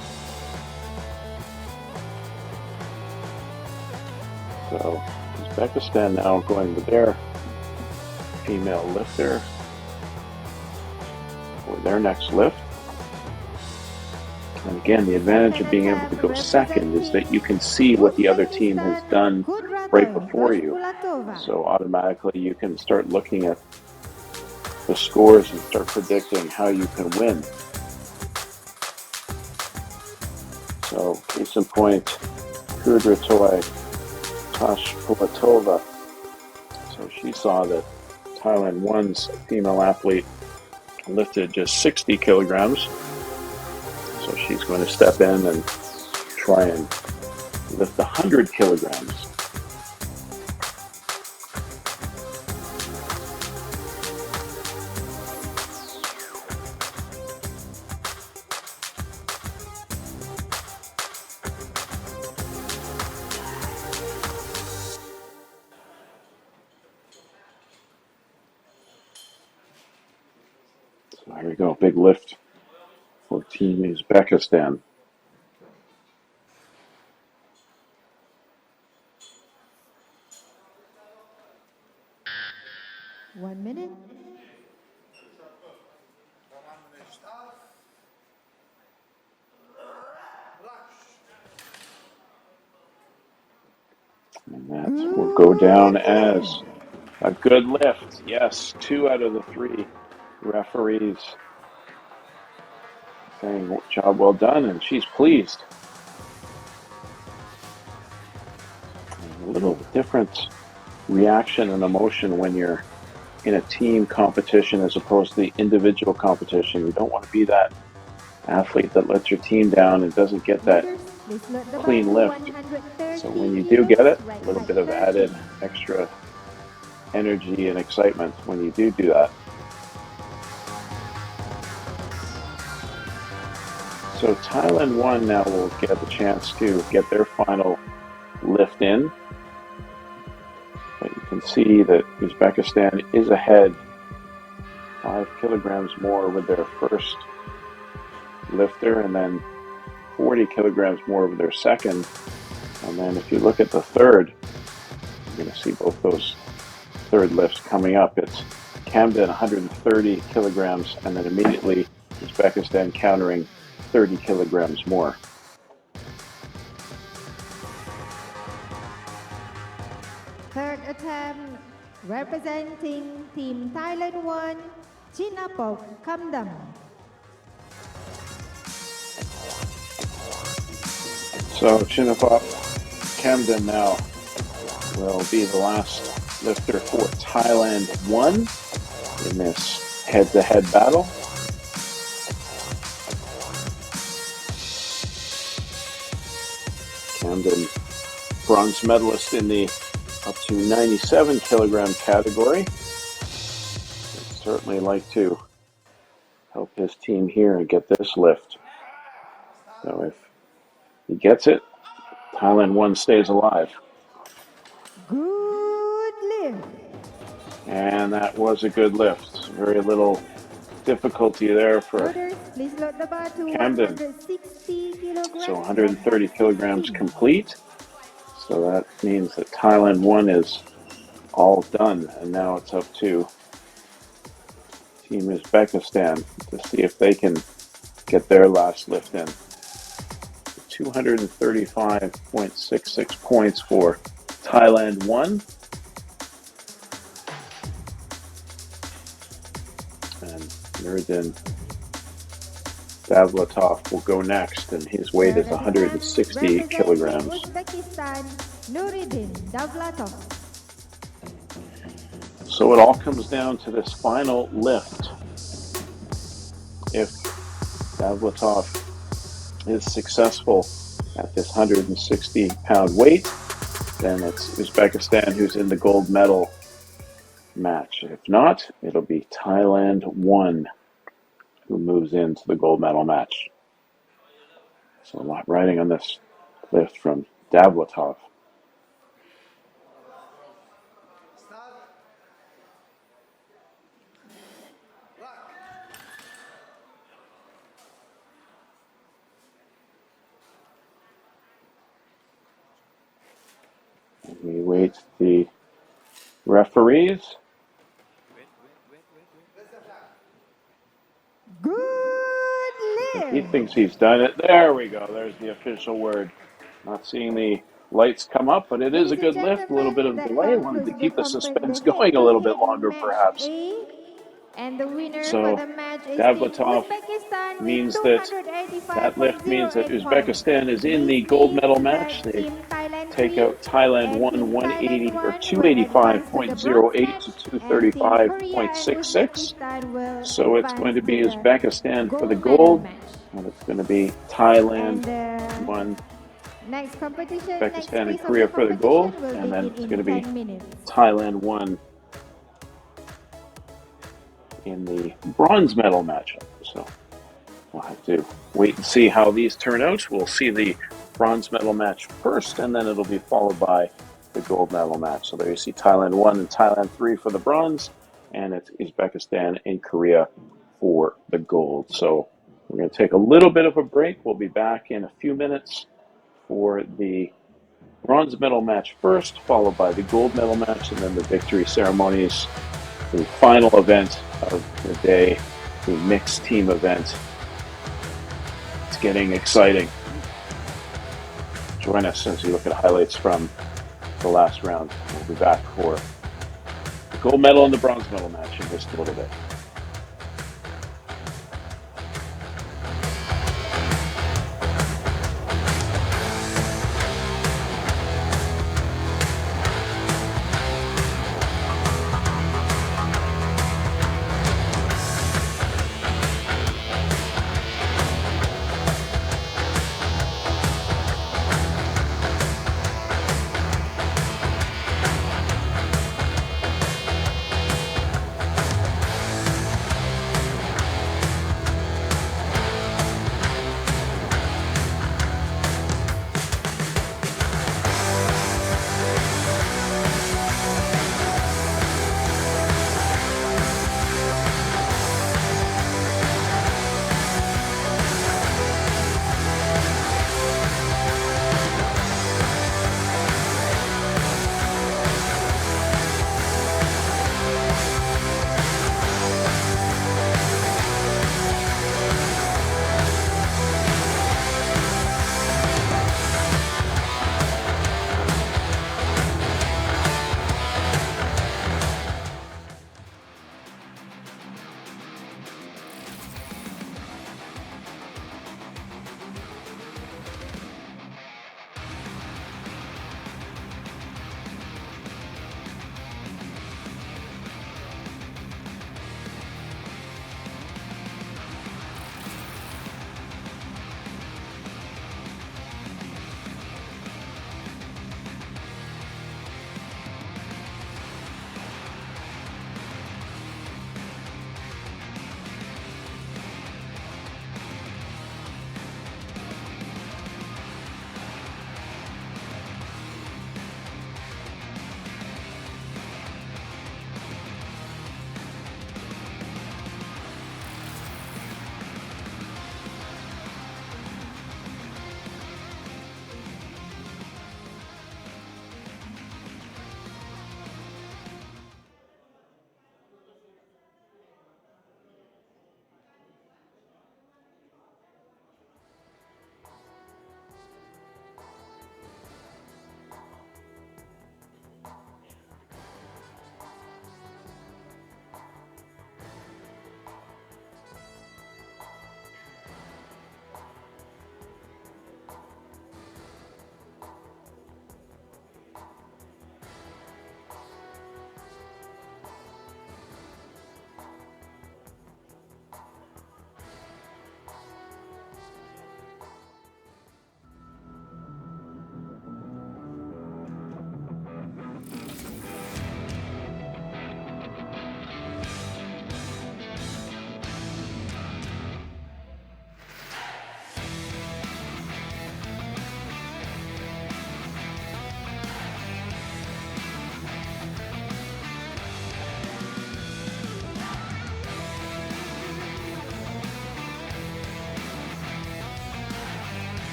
So Uzbekistan now going with their female lifter for their next lift. And again, the advantage of being able to go second is that you can see what the other team has done right before you. So automatically you can start looking at the scores and start predicting how you can win. So case in point, Kudratoy Tashpulatova. So she saw that Thailand 1's female athlete lifted just 60 kilograms. So she's going to step in and try and lift 100 kilograms. There we go, big lift for Team Uzbekistan. One minute. And that will go down as a good lift. Yes, 2 out of the 3 referees saying job well done, and she's pleased. A little different reaction and emotion when you're in a team competition as opposed to the individual competition. You don't want to be that athlete that lets your team down and doesn't get that clean lift. So when you do get it, a little bit of added extra energy and excitement when you do that. So Thailand 1 now will get the chance to get their final lift in. But you can see that Uzbekistan is ahead 5 kilograms more with their first lifter, and then 40 kilograms more with their second. And then if you look at the third, you're going to see both those third lifts coming up. It's Camden 130 kilograms, and then immediately Uzbekistan countering 30 kilograms more. Third attempt, representing Team Thailand 1, Chinapok Kamdam. So Chinapok Camden now will be the last lifter for Thailand 1 in this head-to-head battle. Camden, bronze medalist in the up to 97 kilogram category. I'd certainly like to help his team here and get this lift. So if he gets it, Thailand 1 stays alive. Good lift. And that was a good lift. Very little difficulty there for Orders, please load the bar to Camden. 160 kilograms. So 130 kilograms complete. So that means that Thailand 1 is all done. And now it's up to Team Uzbekistan to see if they can get their last lift in. 235.66 points for Thailand 1. And Nuruddin Davlatov will go next, and his weight is 160 kilograms. Uzbekistan, Nuruddin Davlatov. So it all comes down to this final lift. If Davlatov is successful at this 160-pound weight, then it's Uzbekistan who's in the gold medal match. If not, it'll be Thailand 1 who moves into the gold medal match. So a lot riding on this lift from Davlatov. We wait the referees. Good lift. He thinks he's done it. There we go. There's the official word. Not seeing the lights come up, but it is a good lift. A little bit of delay. Wanted to keep the suspense going a little bit longer, perhaps. And the winner So, for the match is Davlatov Uzbekistan means with that lift means that 285.08 Uzbekistan is in the gold medal match. They take out Thailand 1 180 or 285.08 to 235.66. So it's going to be Uzbekistan for the gold, and it's going to be Thailand 1, next competition, Uzbekistan and Korea for the gold, and then it's going to be Thailand 1 in the bronze medal matchup. So we'll have to wait and see how these turn out. We'll see the bronze medal match first, and then it'll be followed by the gold medal match. So there you see Thailand 1 and Thailand 3 for the bronze, and it's Uzbekistan and Korea for the gold. So we're going to take a little bit of a break. We'll be back in a few minutes for the bronze medal match first, followed by the gold medal match, and then the victory ceremonies, the final event of the day, the mixed team event. It's getting exciting. Join us as we look at highlights from the last round. We'll be back for the gold medal and the bronze medal match in just a little bit.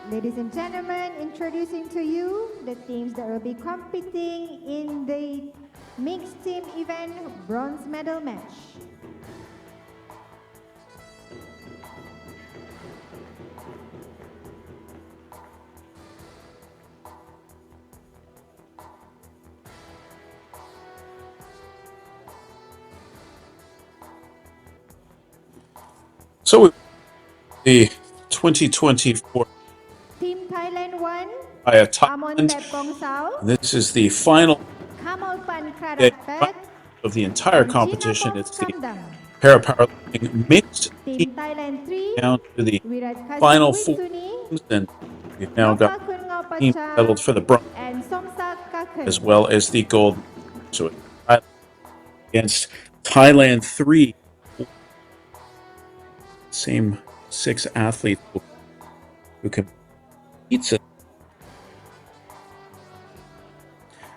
Ladies and gentlemen, introducing to you the teams that will be competing in the mixed team event bronze medal match. So the 2024 Team Thailand 1, Pattaya, Amon Thailand. Pep Kong Sao, This is the final Kamal Pan day Krarat Pet, of the entire and Gina competition. Pong It's the Samdang. para-powerlifting mixed team Team Thailand 3, down to the Virat Kasim final four Witsuni, teams, and we've now got Nopal Kun Ngau team Pacha, settled for the bronze and Somsak Kakun. as well as the gold. So it's Thailand against Thailand 3. Same 6 athletes who compete.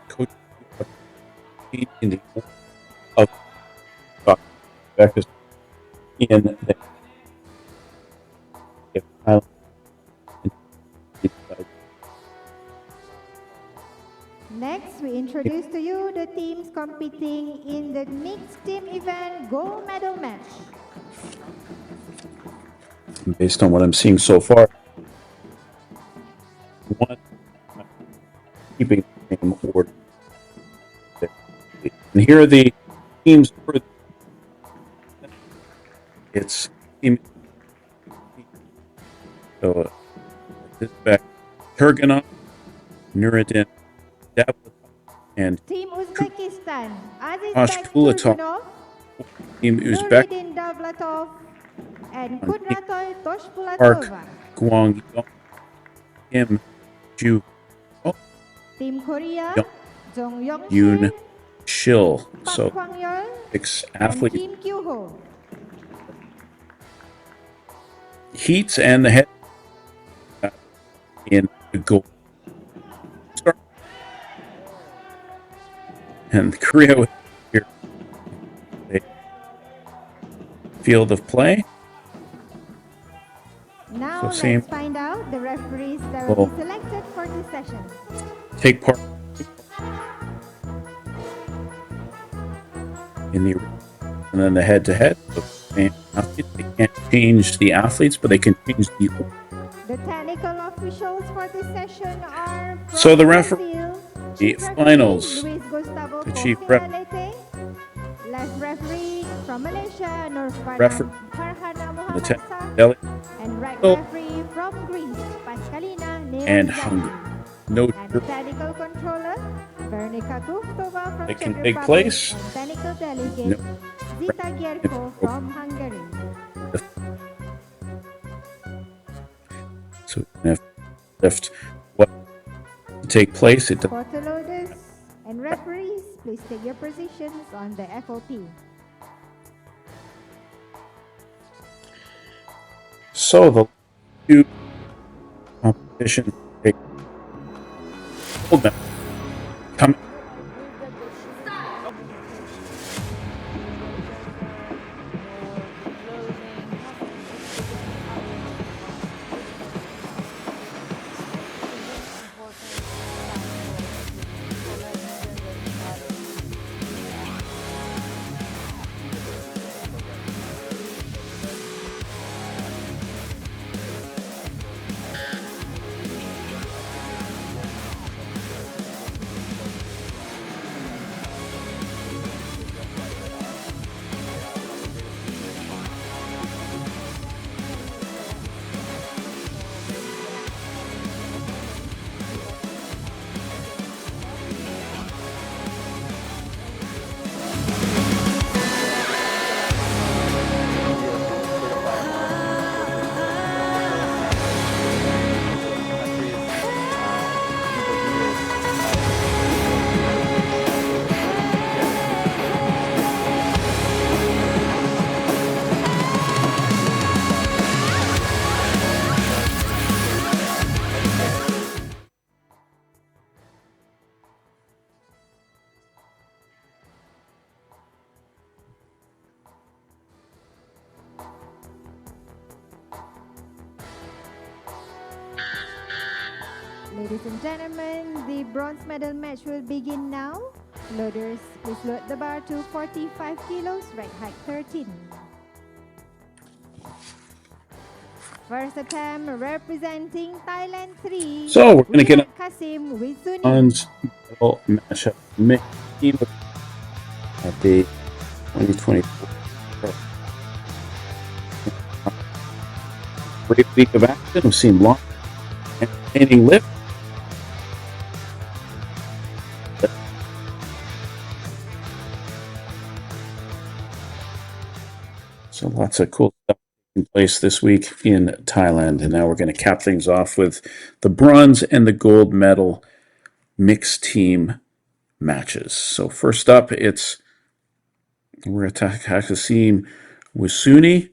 Coach in the of in the Thailand. Next, we introduce to you the teams competing in the mixed team event gold medal match. Based on what I'm seeing so far, one keeping the same order. And here are the teams for it's team. So this back Kurganov, Nuruddin, Davletov, and Team Uzbekistan, Tosh Azizbek Kulatov. Turgunov, Team Uzbek, Nuruddin Davlatov, and On Kudratoy Park Toshpulatova. Guangyong, Kim Ju Team Korea, Jong Yong Yoon Shil. Park So Kwang Yeol, 6 and athletes. Kim Kyu-ho. Heats and the head in the goal. And Korea with here a field of play. Now So same let's find out the referees that will be selected for this session. take part in the and then the head-to-head. They can't change the athletes, but they can change the order. The technical officials for this session are from So the referee, Brazil, the Chief Referee finals, Luis Gustavo the chief ref, Kofialete, left referee from Malaysia, referee, Farhana the Muhammad technical Sak, delegate, and right So- referee from Greece, Pascalina and Nerazaki. Hungary. No And the technical controller, Vernica Tuftova from It can Czech take Republic, place. and technical delegate, No. Zita Gierko from Hungary. So if what to take place, it does. Photo loaders and referees, please take your positions on the FOP. So the two competition take hold them. Come. Ladies and gentlemen, the bronze medal match will begin now. Loaders, please load the bar to 45 kilos, right height 13. First attempt representing Thailand 3. So we're going to get Kasim Witsuni. bronze medal matchup mixed team at the 2024 great week of action. We've seen long, entertaining lift. So lots of cool stuff taking place this week in Thailand. And now we're going to cap things off with the bronze and the gold medal mixed team matches. So first up, we're going to Takasim Wisuni.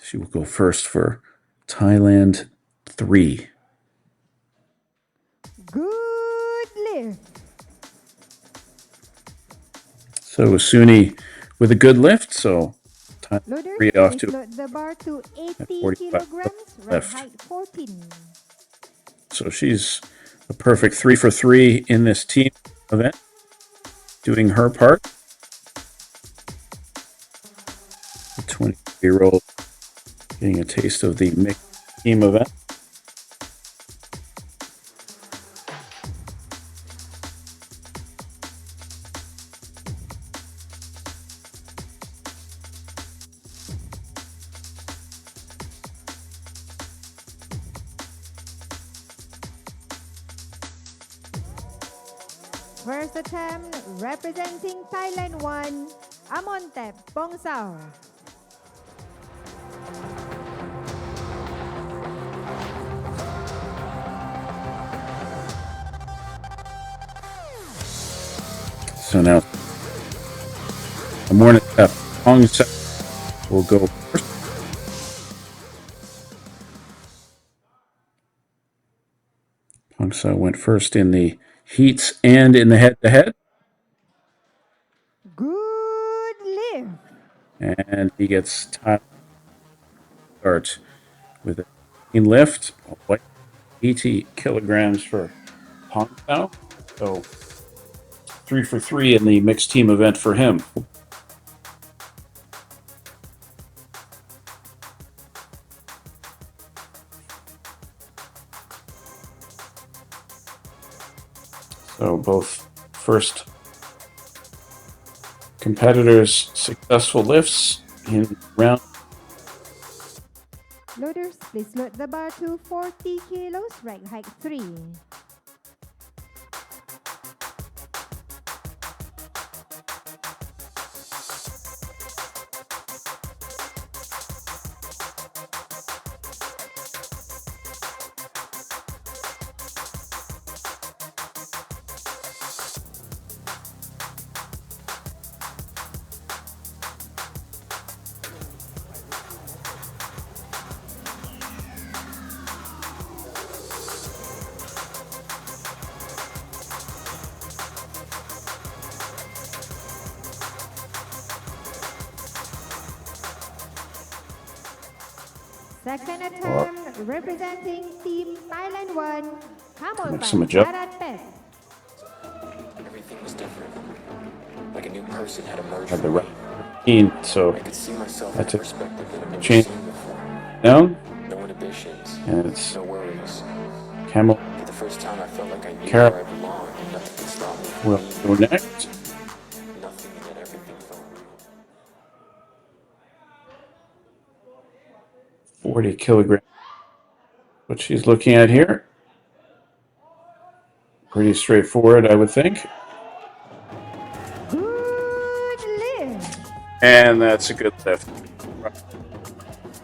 She will go first for Thailand 3. Good lift. So Wisuni with a good lift. So Thailand Loaders, 3 off please to load the bar to 80 45 kilograms, right left. height 14. So she's a perfect 3 for 3 in this team event, doing her part. The 23-year-old getting a taste of the mixed team event. First attempt, representing Thailand 1, Amontep Bongsao. So now, the morning step, Hong Sa will go first. Hong Sa went first in the heats and in the head-to-head. Good lift. And he gets time start with a clean lift, 80 kilograms for Hong Sa. So 3 for 3 in the mixed team event for him. So both first competitors' successful lifts in round. Loaders, please load the bar to 40 kilos, right height 3. Second attempt, representing Team Thailand 1, Make some Kamolpan adjustments. Saratpet. Everything was different. Like a new person had emerged Had the from me. routine, so I could see myself that's in a a perspective that I've never change seen before. down, No inhibitions, and it's no worries. Camel For the first time, I felt like I knew Carol where I belonged, and nothing could stop me from will being go next. nothing, and yet everything felt real. 40 kilograms. What she's looking at here. Pretty straightforward, I would think. Good lift. And that's a good lift.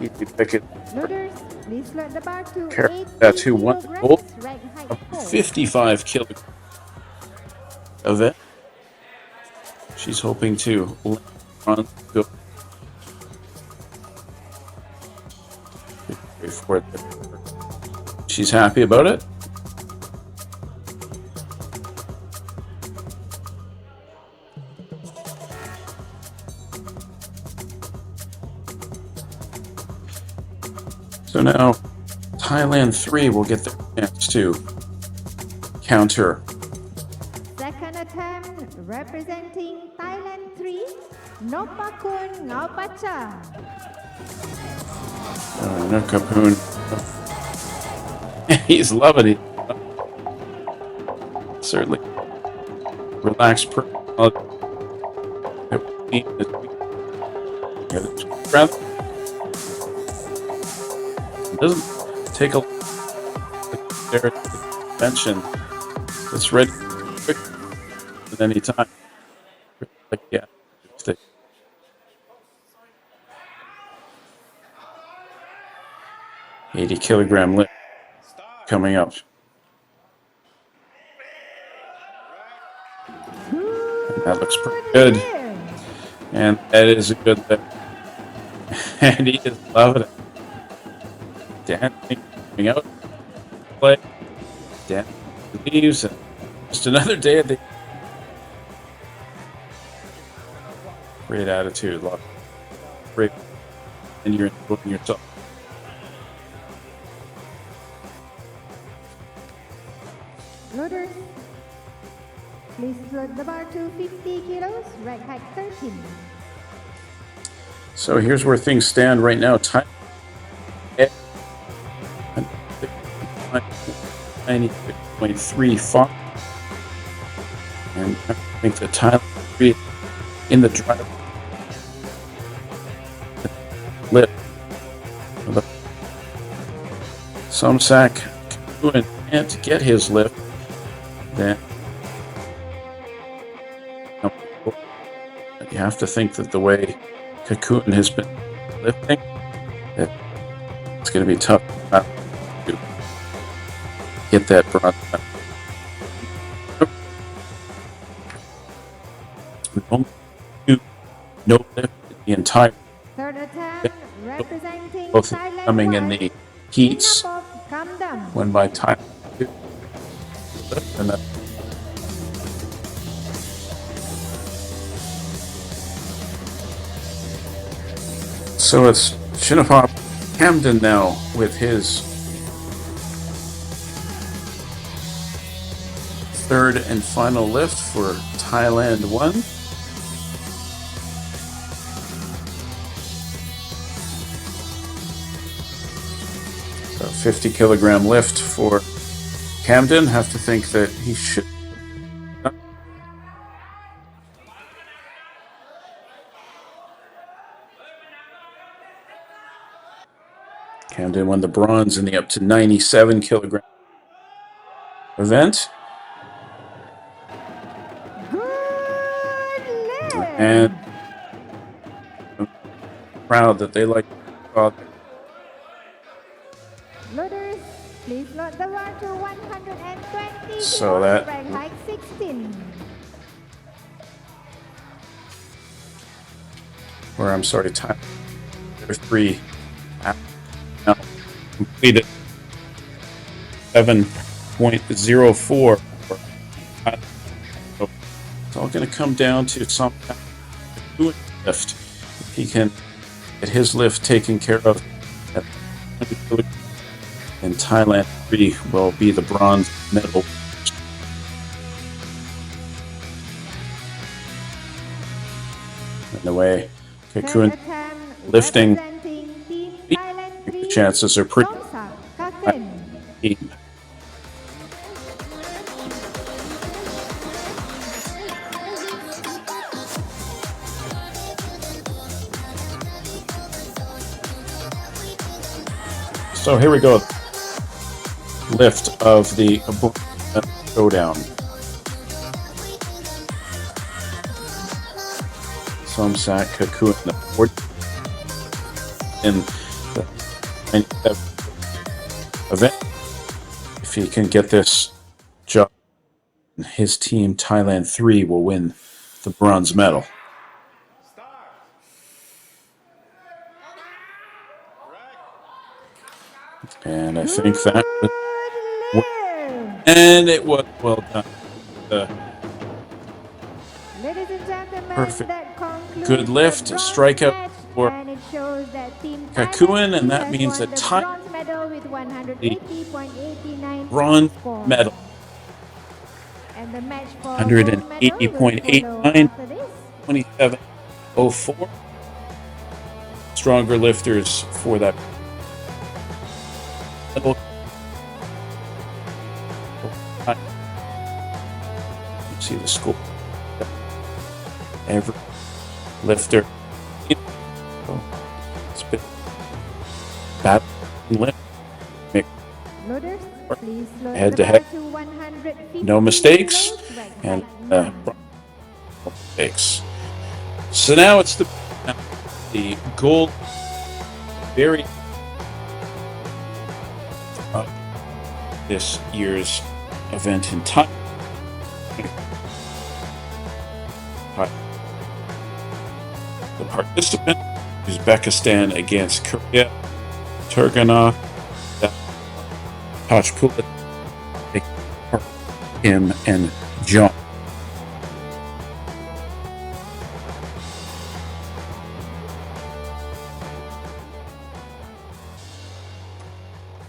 Easy pick it. Loaders, please load the bar to Carol, 80 that's who won the gold. kilograms, right height Up 4. 55 kilograms of it. She's hoping to run go straightforward. She's happy about it. So now Thailand 3 will get their chance to counter. Second attempt, representing Thailand 3, Nopakun Ngaupacha. Nurkapoon. He's loving it. Certainly relaxed personality. It doesn't take a there mention. It's ready quick at any time. Like, yeah. 80-kilogram lift coming up. And that looks pretty good. And that is a good lift. And he is loving it. Dancing, coming out, play. Dancing, leaves, and just another day of the great attitude, love, great, and you're enjoying yourself. Loaders, please float the bar to 50 kilos, right height 13. So here's where things stand right now. Time 96.35. And I think the time in the drive lip. Somsack can't get his lift. Then you have to think that the way Cocoon has been lifting, that it's going to be tough to get that bronze. No lift the entire. Third attempt, representing Both Thailand coming in the heats. When by time and so it's Shinapop Camden now with his third and final lift for Thailand 1. So 50-kilogram lift for Camden. Have to think that he should. Camden won the bronze in the up to 97-kilogram event. And I'm proud that they like Loaders, please load the bar to 120 so that rank height 16. or I'm sorry, time there 3 now completed 7.04. So it's all going to come down to some kind of lift. If he can get his lift taken care of, and Thailand 3 will be the bronze medal. In the way, Cocoon lifting, the chances are pretty high. So here we go. Lift of the showdown. Somsack Cocoon in the 97 event. If he can get this job, his team Thailand 3 will win the bronze medal. And I think that was, and it was well done. Ladies and gentlemen, Perfect. that concludes Good lift, the a bronze strikeout match, for and it shows that Team Cocoon, and that has means won that the bronze medal with 180.89 bronze score. medal. And the match for 180.89, 27.04. Stronger lifters for that medal. You see the score. Every lifter. It's been battle Loaders, please load head the to bar head. to 150 No mistakes kilos, right and height no 9. mistakes. So now it's the gold very this year's event in time. The participant Uzbekistan against Korea, Turganov, Tajpula, him and John.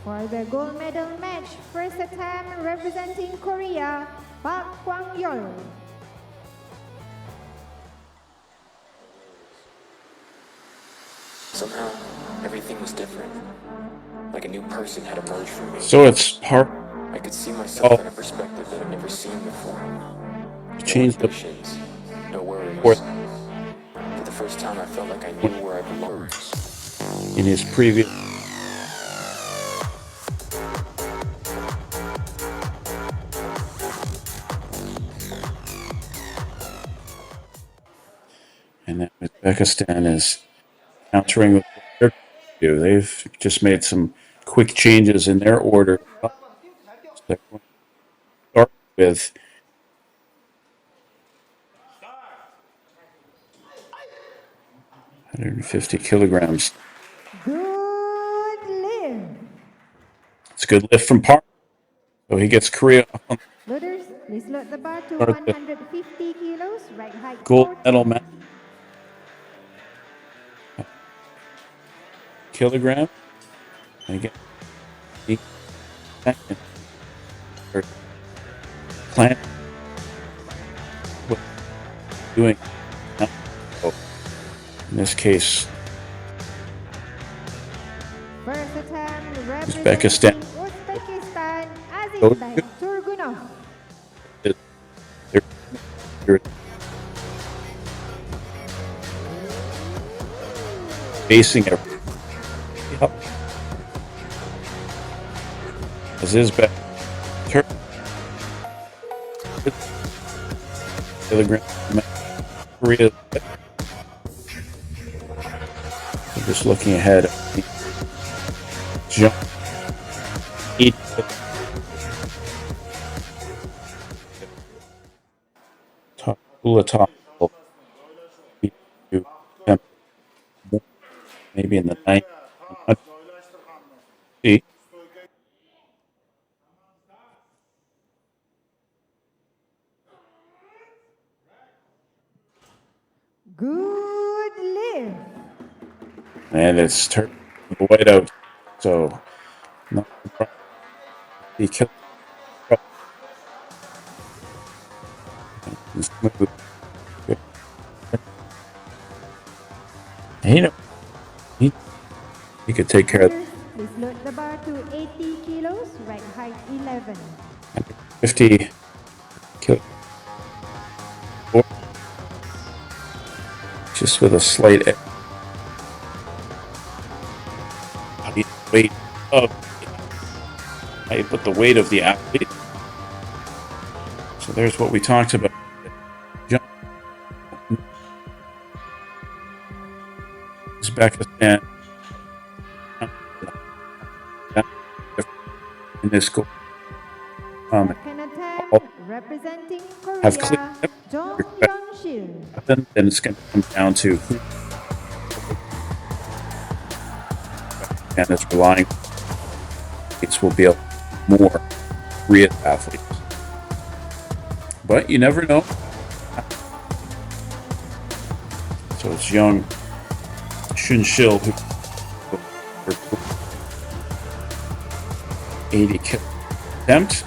For the gold medal match, first attempt representing Korea, Park Kwang-yeol. Somehow, everything was different. Like a new person had emerged from me. So it's part. I could see myself in a perspective that I'd never seen before. No Changed the inhibitions, no worries. for For the first time, I felt like I knew where I belonged. in his previous. And then Uzbekistan is countering with what they're going to do. They've just made some quick changes in their order. So they're going to start with 150 kilograms. Good lift. It's a good lift from Park. So he gets Korea on Loaders, please load the bar to the 150 kilos, right height gold 14. medal match. Kilogram. And again, he second or plan what doing. So in this case, First attempt Uzbekistan. representing Uzbekistan, Go Azizbek Turgunov. They're facing it. Yep. Azizbek kilogram. Korea. I'm just looking ahead. Jump. 8. Top. Maybe in the 9th. See. Good lift. And it's turned the white out. So not he killed smooth. He could take care of Please load the bar to 80 kilos, right height 11. 50 kilos. Just with a slight weight of but the weight of the athlete. So there's what we talked about. Uzbekistan in this goal. Second attempt representing Have Korea, Jong Young-shil. then it's going to come down to who and it's relying it will be able more real athletes. But you never know. So it's young Shunshil who 80 kill attempt.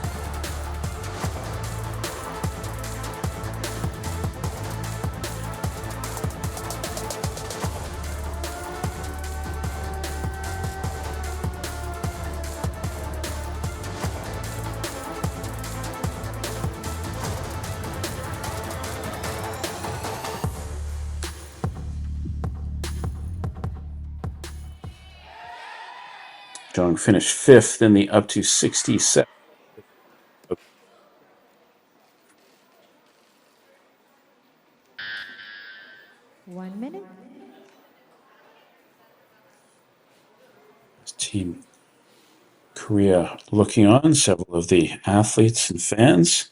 Jung finished 5th in the up to 67. 1 minute. Team Korea looking on, several of the athletes and fans,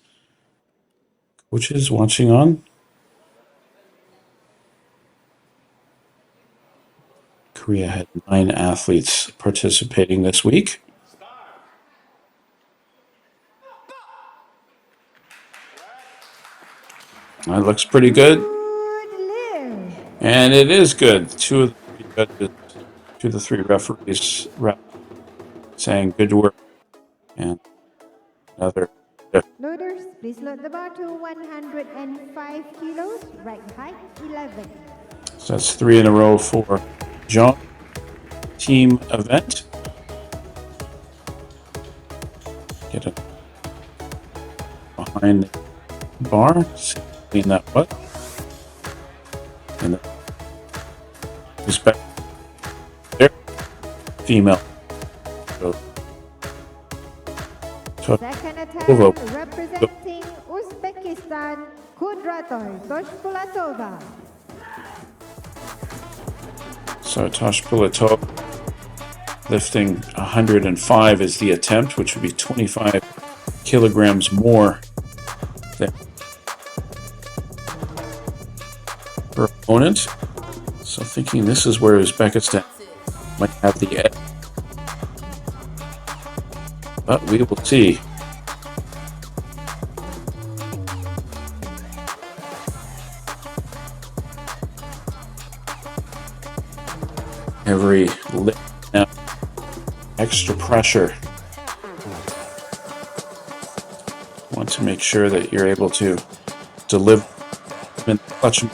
coaches watching on. Korea had 9 athletes participating this week. That looks pretty good. And it is good. Two of the three referees saying good work. And another. Loaders, please load the bar to 105 kilos, right height 11. So that's 3 in a row for John. Team event. Get it behind the bar. See how clean that was. And respect there. Female. So, Second attempt representing Uzbekistan, Kudratoy Toshpulatova. So Toshpulatova lifting 105 is the attempt, which would be 25 kilograms more than her opponent. So thinking this is where Uzbekistan might have the edge. But we will see. Every lift now, extra pressure. Want to make sure that you're able to deliver in the clutch. And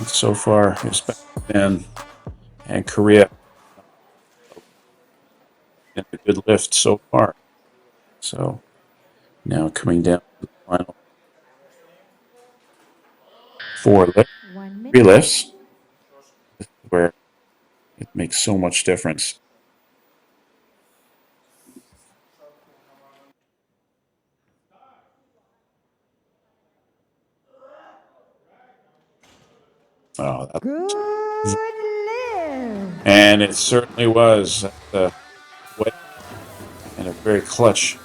so far, Uzbekistan and Korea in a good lift so far. So now coming down to the final 4 lifts, 3 lifts, where it makes so much difference. Oh, that's good lift. And it certainly was and a very clutch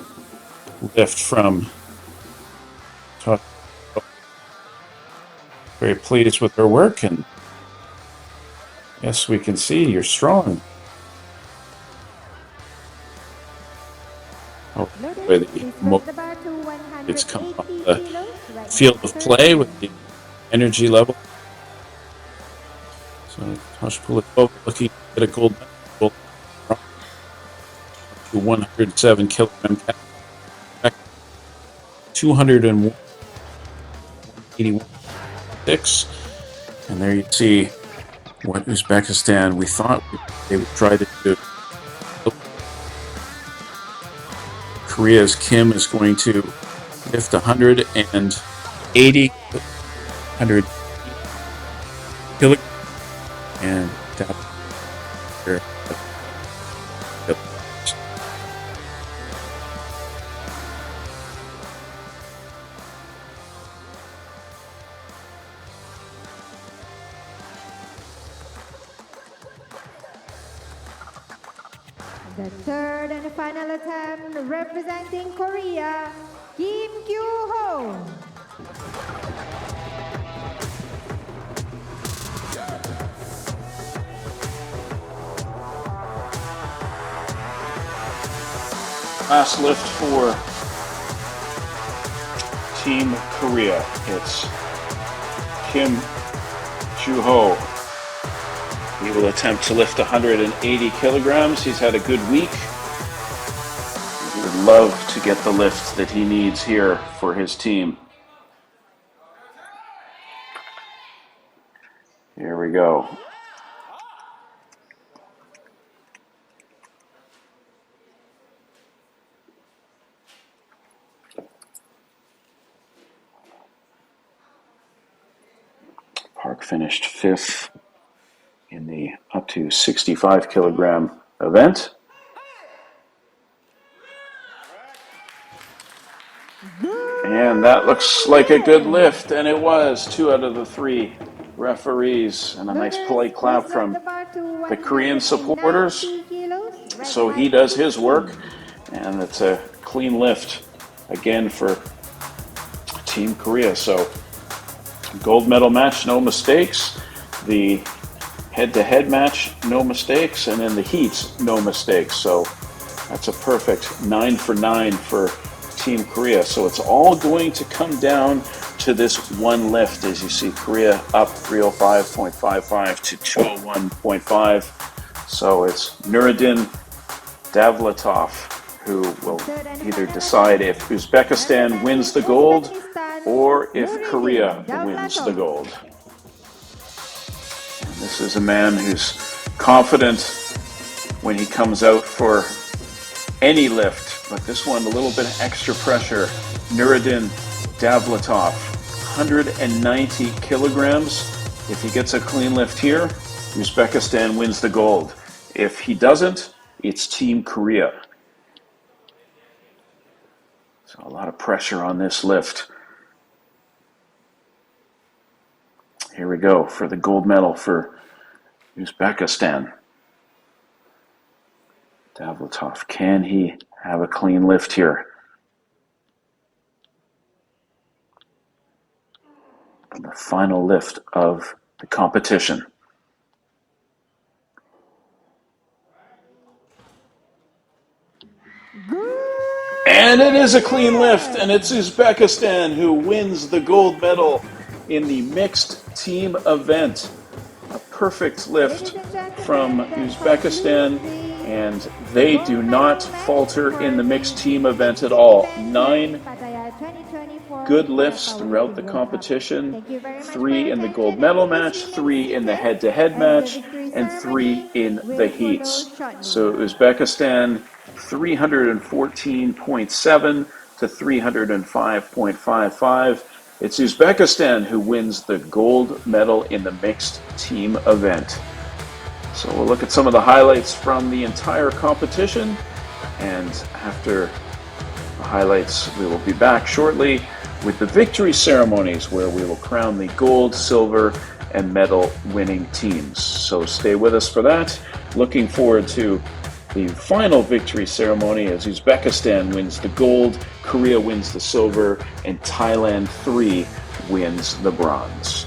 lift from Tosh. Very pleased with her work, and yes, we can see you're strong. Oh, where it's come off the field of play with the energy level. So Toshpulatova looking to get a gold medal to 107 kilogram, 281.6, and there you see what Uzbekistan we thought they would try to do. Korea's Kim is going to lift 180 kilograms, and that's The third and final attempt representing Korea, Kim Kyu-ho. last lift for Team Korea. It's Kim Kyu-ho. He will attempt to lift 180 kilograms. He's had a good week. He would love to get the lift that he needs here for his team. Here we go. Park finished 5th in the up to 65 kilogram event. And that looks like a good lift, and it was 2 out of the 3 referees, and a nice polite clap from the Korean supporters. So he does his work, and it's a clean lift again for Team Korea. So gold medal match, no mistakes. The head-to-head match, no mistakes, and in the heats, no mistakes. So that's a perfect 9 for 9 for Team Korea. So it's all going to come down to this one lift. As you see, Korea up 305.55 to 201.5. So it's Nuruddin Davlatov who will either decide if Uzbekistan wins the gold or if Korea wins the gold. And this is a man who's confident when he comes out for any lift, but this one a little bit extra pressure. Nuruddin Davlatov, 190 kilograms. If he gets a clean lift here, Uzbekistan wins the gold. If he doesn't, it's Team Korea. So a lot of pressure on this lift. Here we go for the gold medal for Uzbekistan. Davlatov, can he have a clean lift here? The final lift of the competition. And it is a clean lift, and it's Uzbekistan who wins the gold medal in the mixed team event. A perfect lift from Uzbekistan, and they do not falter in the mixed team event at all. 9 good lifts throughout the competition, 3 in the gold medal match, 3 in the head-to-head match, and 3 in the heats. So Uzbekistan 314.7 to 305.55. It's Uzbekistan who wins the gold medal in the mixed team event. So we'll look at some of the highlights from the entire competition, and after the highlights, we will be back shortly with the victory ceremonies where we will crown the gold, silver, and medal winning teams. So stay with us for that. Looking forward to the final victory ceremony as Uzbekistan wins the gold, Korea wins the silver, and Thailand 3 wins the bronze.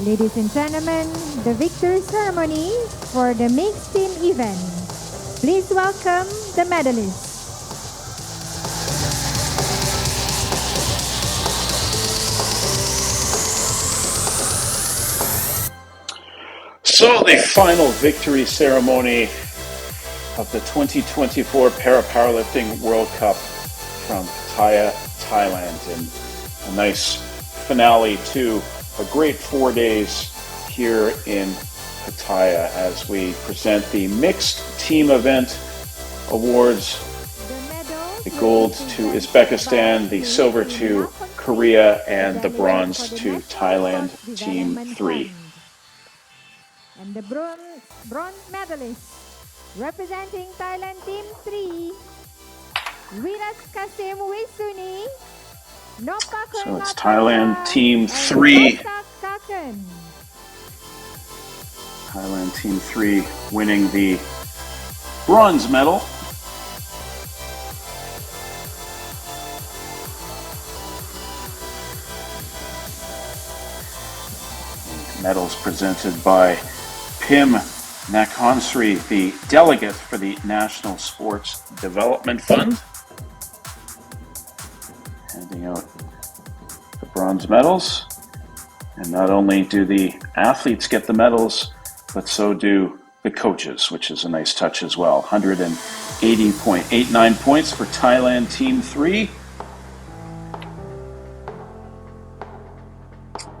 Ladies and gentlemen, the victory ceremony for the mixed team event. Please welcome the medalists. So the final victory ceremony of the 2024 Powerlifting World Cup from Pattaya, Thailand, and a nice finale to a great 4 days here in Pattaya as we present the mixed team event awards. The gold to Uzbekistan, the silver to Korea, and the bronze to Thailand, Team 3. And the bronze medalist representing Thailand Team 3, Viras Kasim Wisuni, Nopakun So it's Thailand Team 3. Thailand Team 3 winning the bronze medal. Medals presented by Pim Nakhonsri, the delegate for the National Sports Development Fund, handing out the bronze medals. And not only do the athletes get the medals, but so do the coaches, which is a nice touch as well. 180.89 points for Thailand Team 3.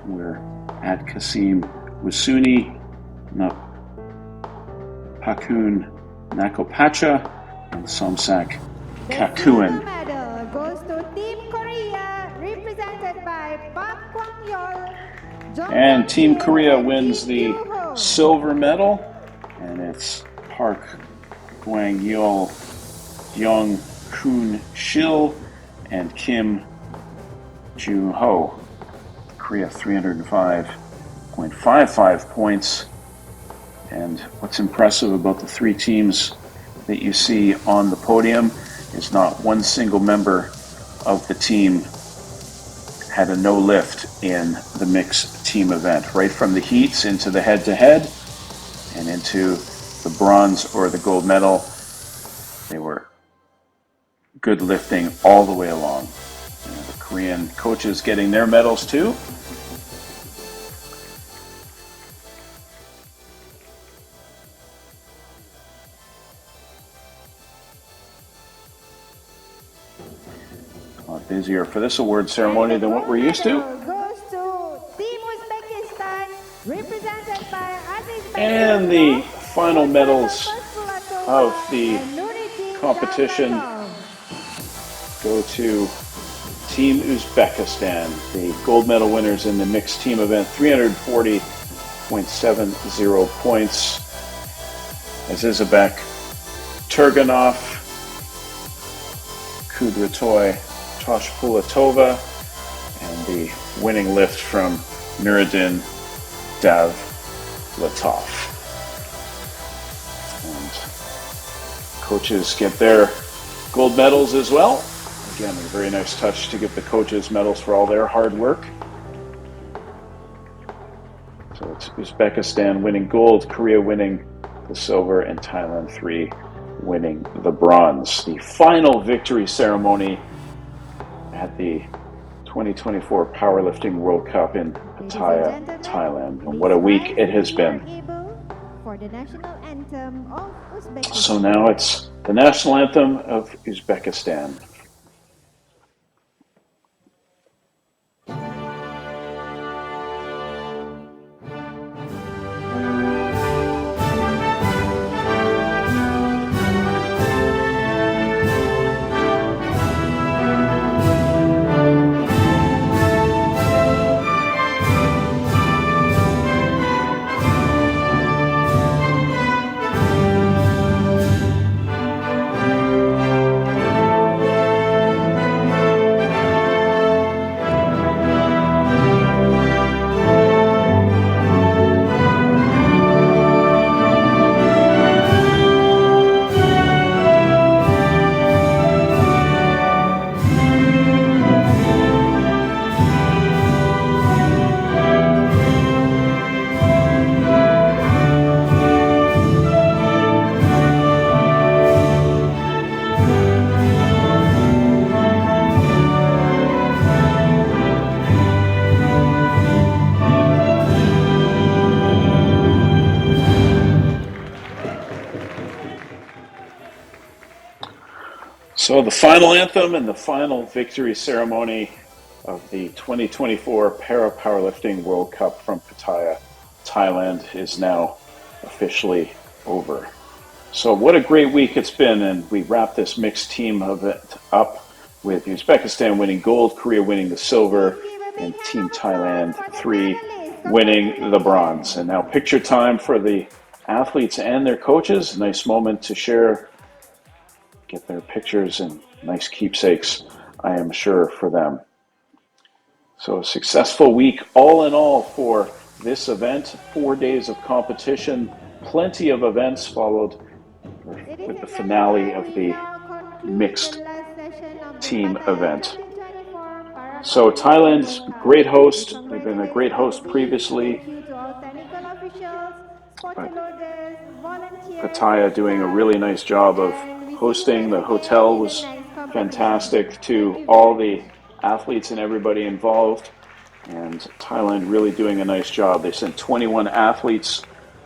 We're at Kasim Wisuni, Pakun Nakopacha, and Somsak Kakuan. The medal goes to Team Korea, represented by Park Kwang-yeol. And Team Korea wins the silver medal, and it's Park Kwang-yeol, Young Kun Shil, and Kim Joo-ho. Korea 305.55 points. And what's impressive about the three teams that you see on the podium is not one single member of the team had a no lift in the mixed team event, right from the heats into the head-to-head and into the bronze or the gold medal. They were good lifting all the way along. The Korean coaches getting their medals too. A lot busier for this award ceremony than what we're used to. Goes to Team Uzbekistan, represented by Aziz And the final medals of the competition go to Team Uzbekistan, the gold medal winners in the mixed team event, 340.70 points. Azizabek, Turganov, Kudratoy, Toshpulatova, and the winning lift from Nuruddin Davlatov. And coaches get their gold medals as well. Again, a very nice touch to give the coaches medals for all their hard work. So it's Uzbekistan winning gold, Korea winning the silver, and Thailand 3 winning the bronze. The final victory ceremony at the 2024 Powerlifting World Cup in Pattaya, Thailand. And what a week it has been. So now it's the national anthem of Uzbekistan. So the final anthem and the final victory ceremony of the 2024 Para Powerlifting World Cup from Pattaya, Thailand is now officially over. So what a great week it's been, and we wrap this mixed team event up with Uzbekistan winning gold, Korea winning the silver, and Team Thailand 3 winning the bronze. And now picture time for the athletes and their coaches. Nice moment to share, get their pictures, and nice keepsakes, I am sure, for them. So a successful week all in all for this event. 4 days of competition, plenty of events followed with the finale of the mixed team event. So Thailand's great host. They've been a great host previously, but Pattaya doing a really nice job of hosting. The hotel was fantastic to all the athletes and everybody involved, and Thailand really doing a nice job. They sent 21 athletes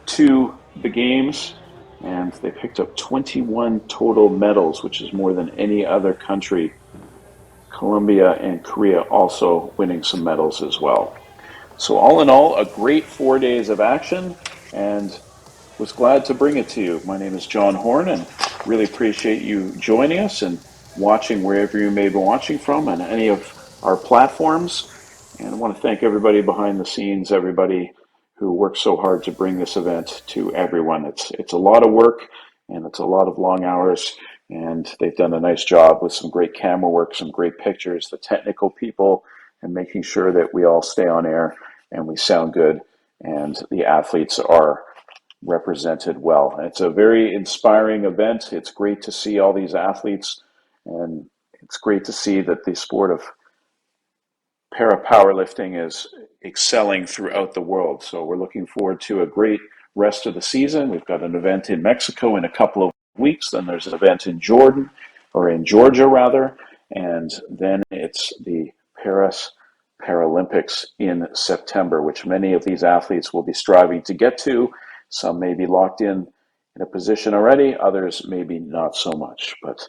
to the games, and they picked up 21 total medals, which is more than any other country. Colombia and Korea also winning some medals as well. So all in all, a great 4 days of action, and was glad to bring it to you. My name is John Horn, and really appreciate you joining us and watching wherever you may be watching from on any of our platforms. And I want to thank everybody behind the scenes, everybody who worked so hard to bring this event to everyone. It's a lot of work, and it's a lot of long hours, and they've done a nice job with some great camera work, some great pictures, the technical people, and making sure that we all stay on air and we sound good, and the athletes are represented well. And it's a very inspiring event. It's great to see all these athletes, and it's great to see that the sport of para powerlifting is excelling throughout the world. So we're looking forward to a great rest of the season. We've got an event in Mexico in a couple of weeks. Then there's an event in Jordan, or in Georgia rather, and then it's the Paris Paralympics in September, which many of these athletes will be striving to get to. Some may be locked in a position already, others maybe not so much, but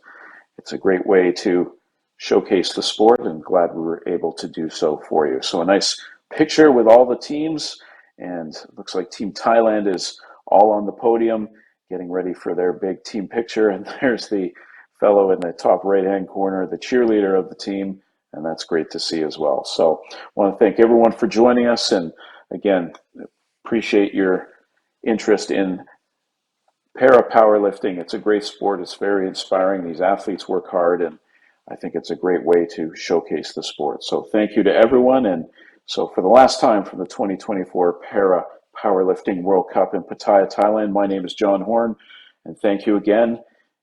it's a great way to showcase the sport, and glad we were able to do so for you. So a nice picture with all the teams, and it looks like Team Thailand is all on the podium getting ready for their big team picture, and there's the fellow in the top right-hand corner, the cheerleader of the team, and that's great to see as well. So I want to thank everyone for joining us, and again, appreciate your interest in para powerlifting. It's a great sport. It's very inspiring. These athletes work hard, and I think it's a great way to showcase the sport. So thank you to everyone. And so for the last time from the 2024 Para Powerlifting World Cup in Pattaya, Thailand, my name is John Horn, and thank you again,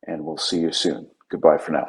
and we'll see you soon. Goodbye for now.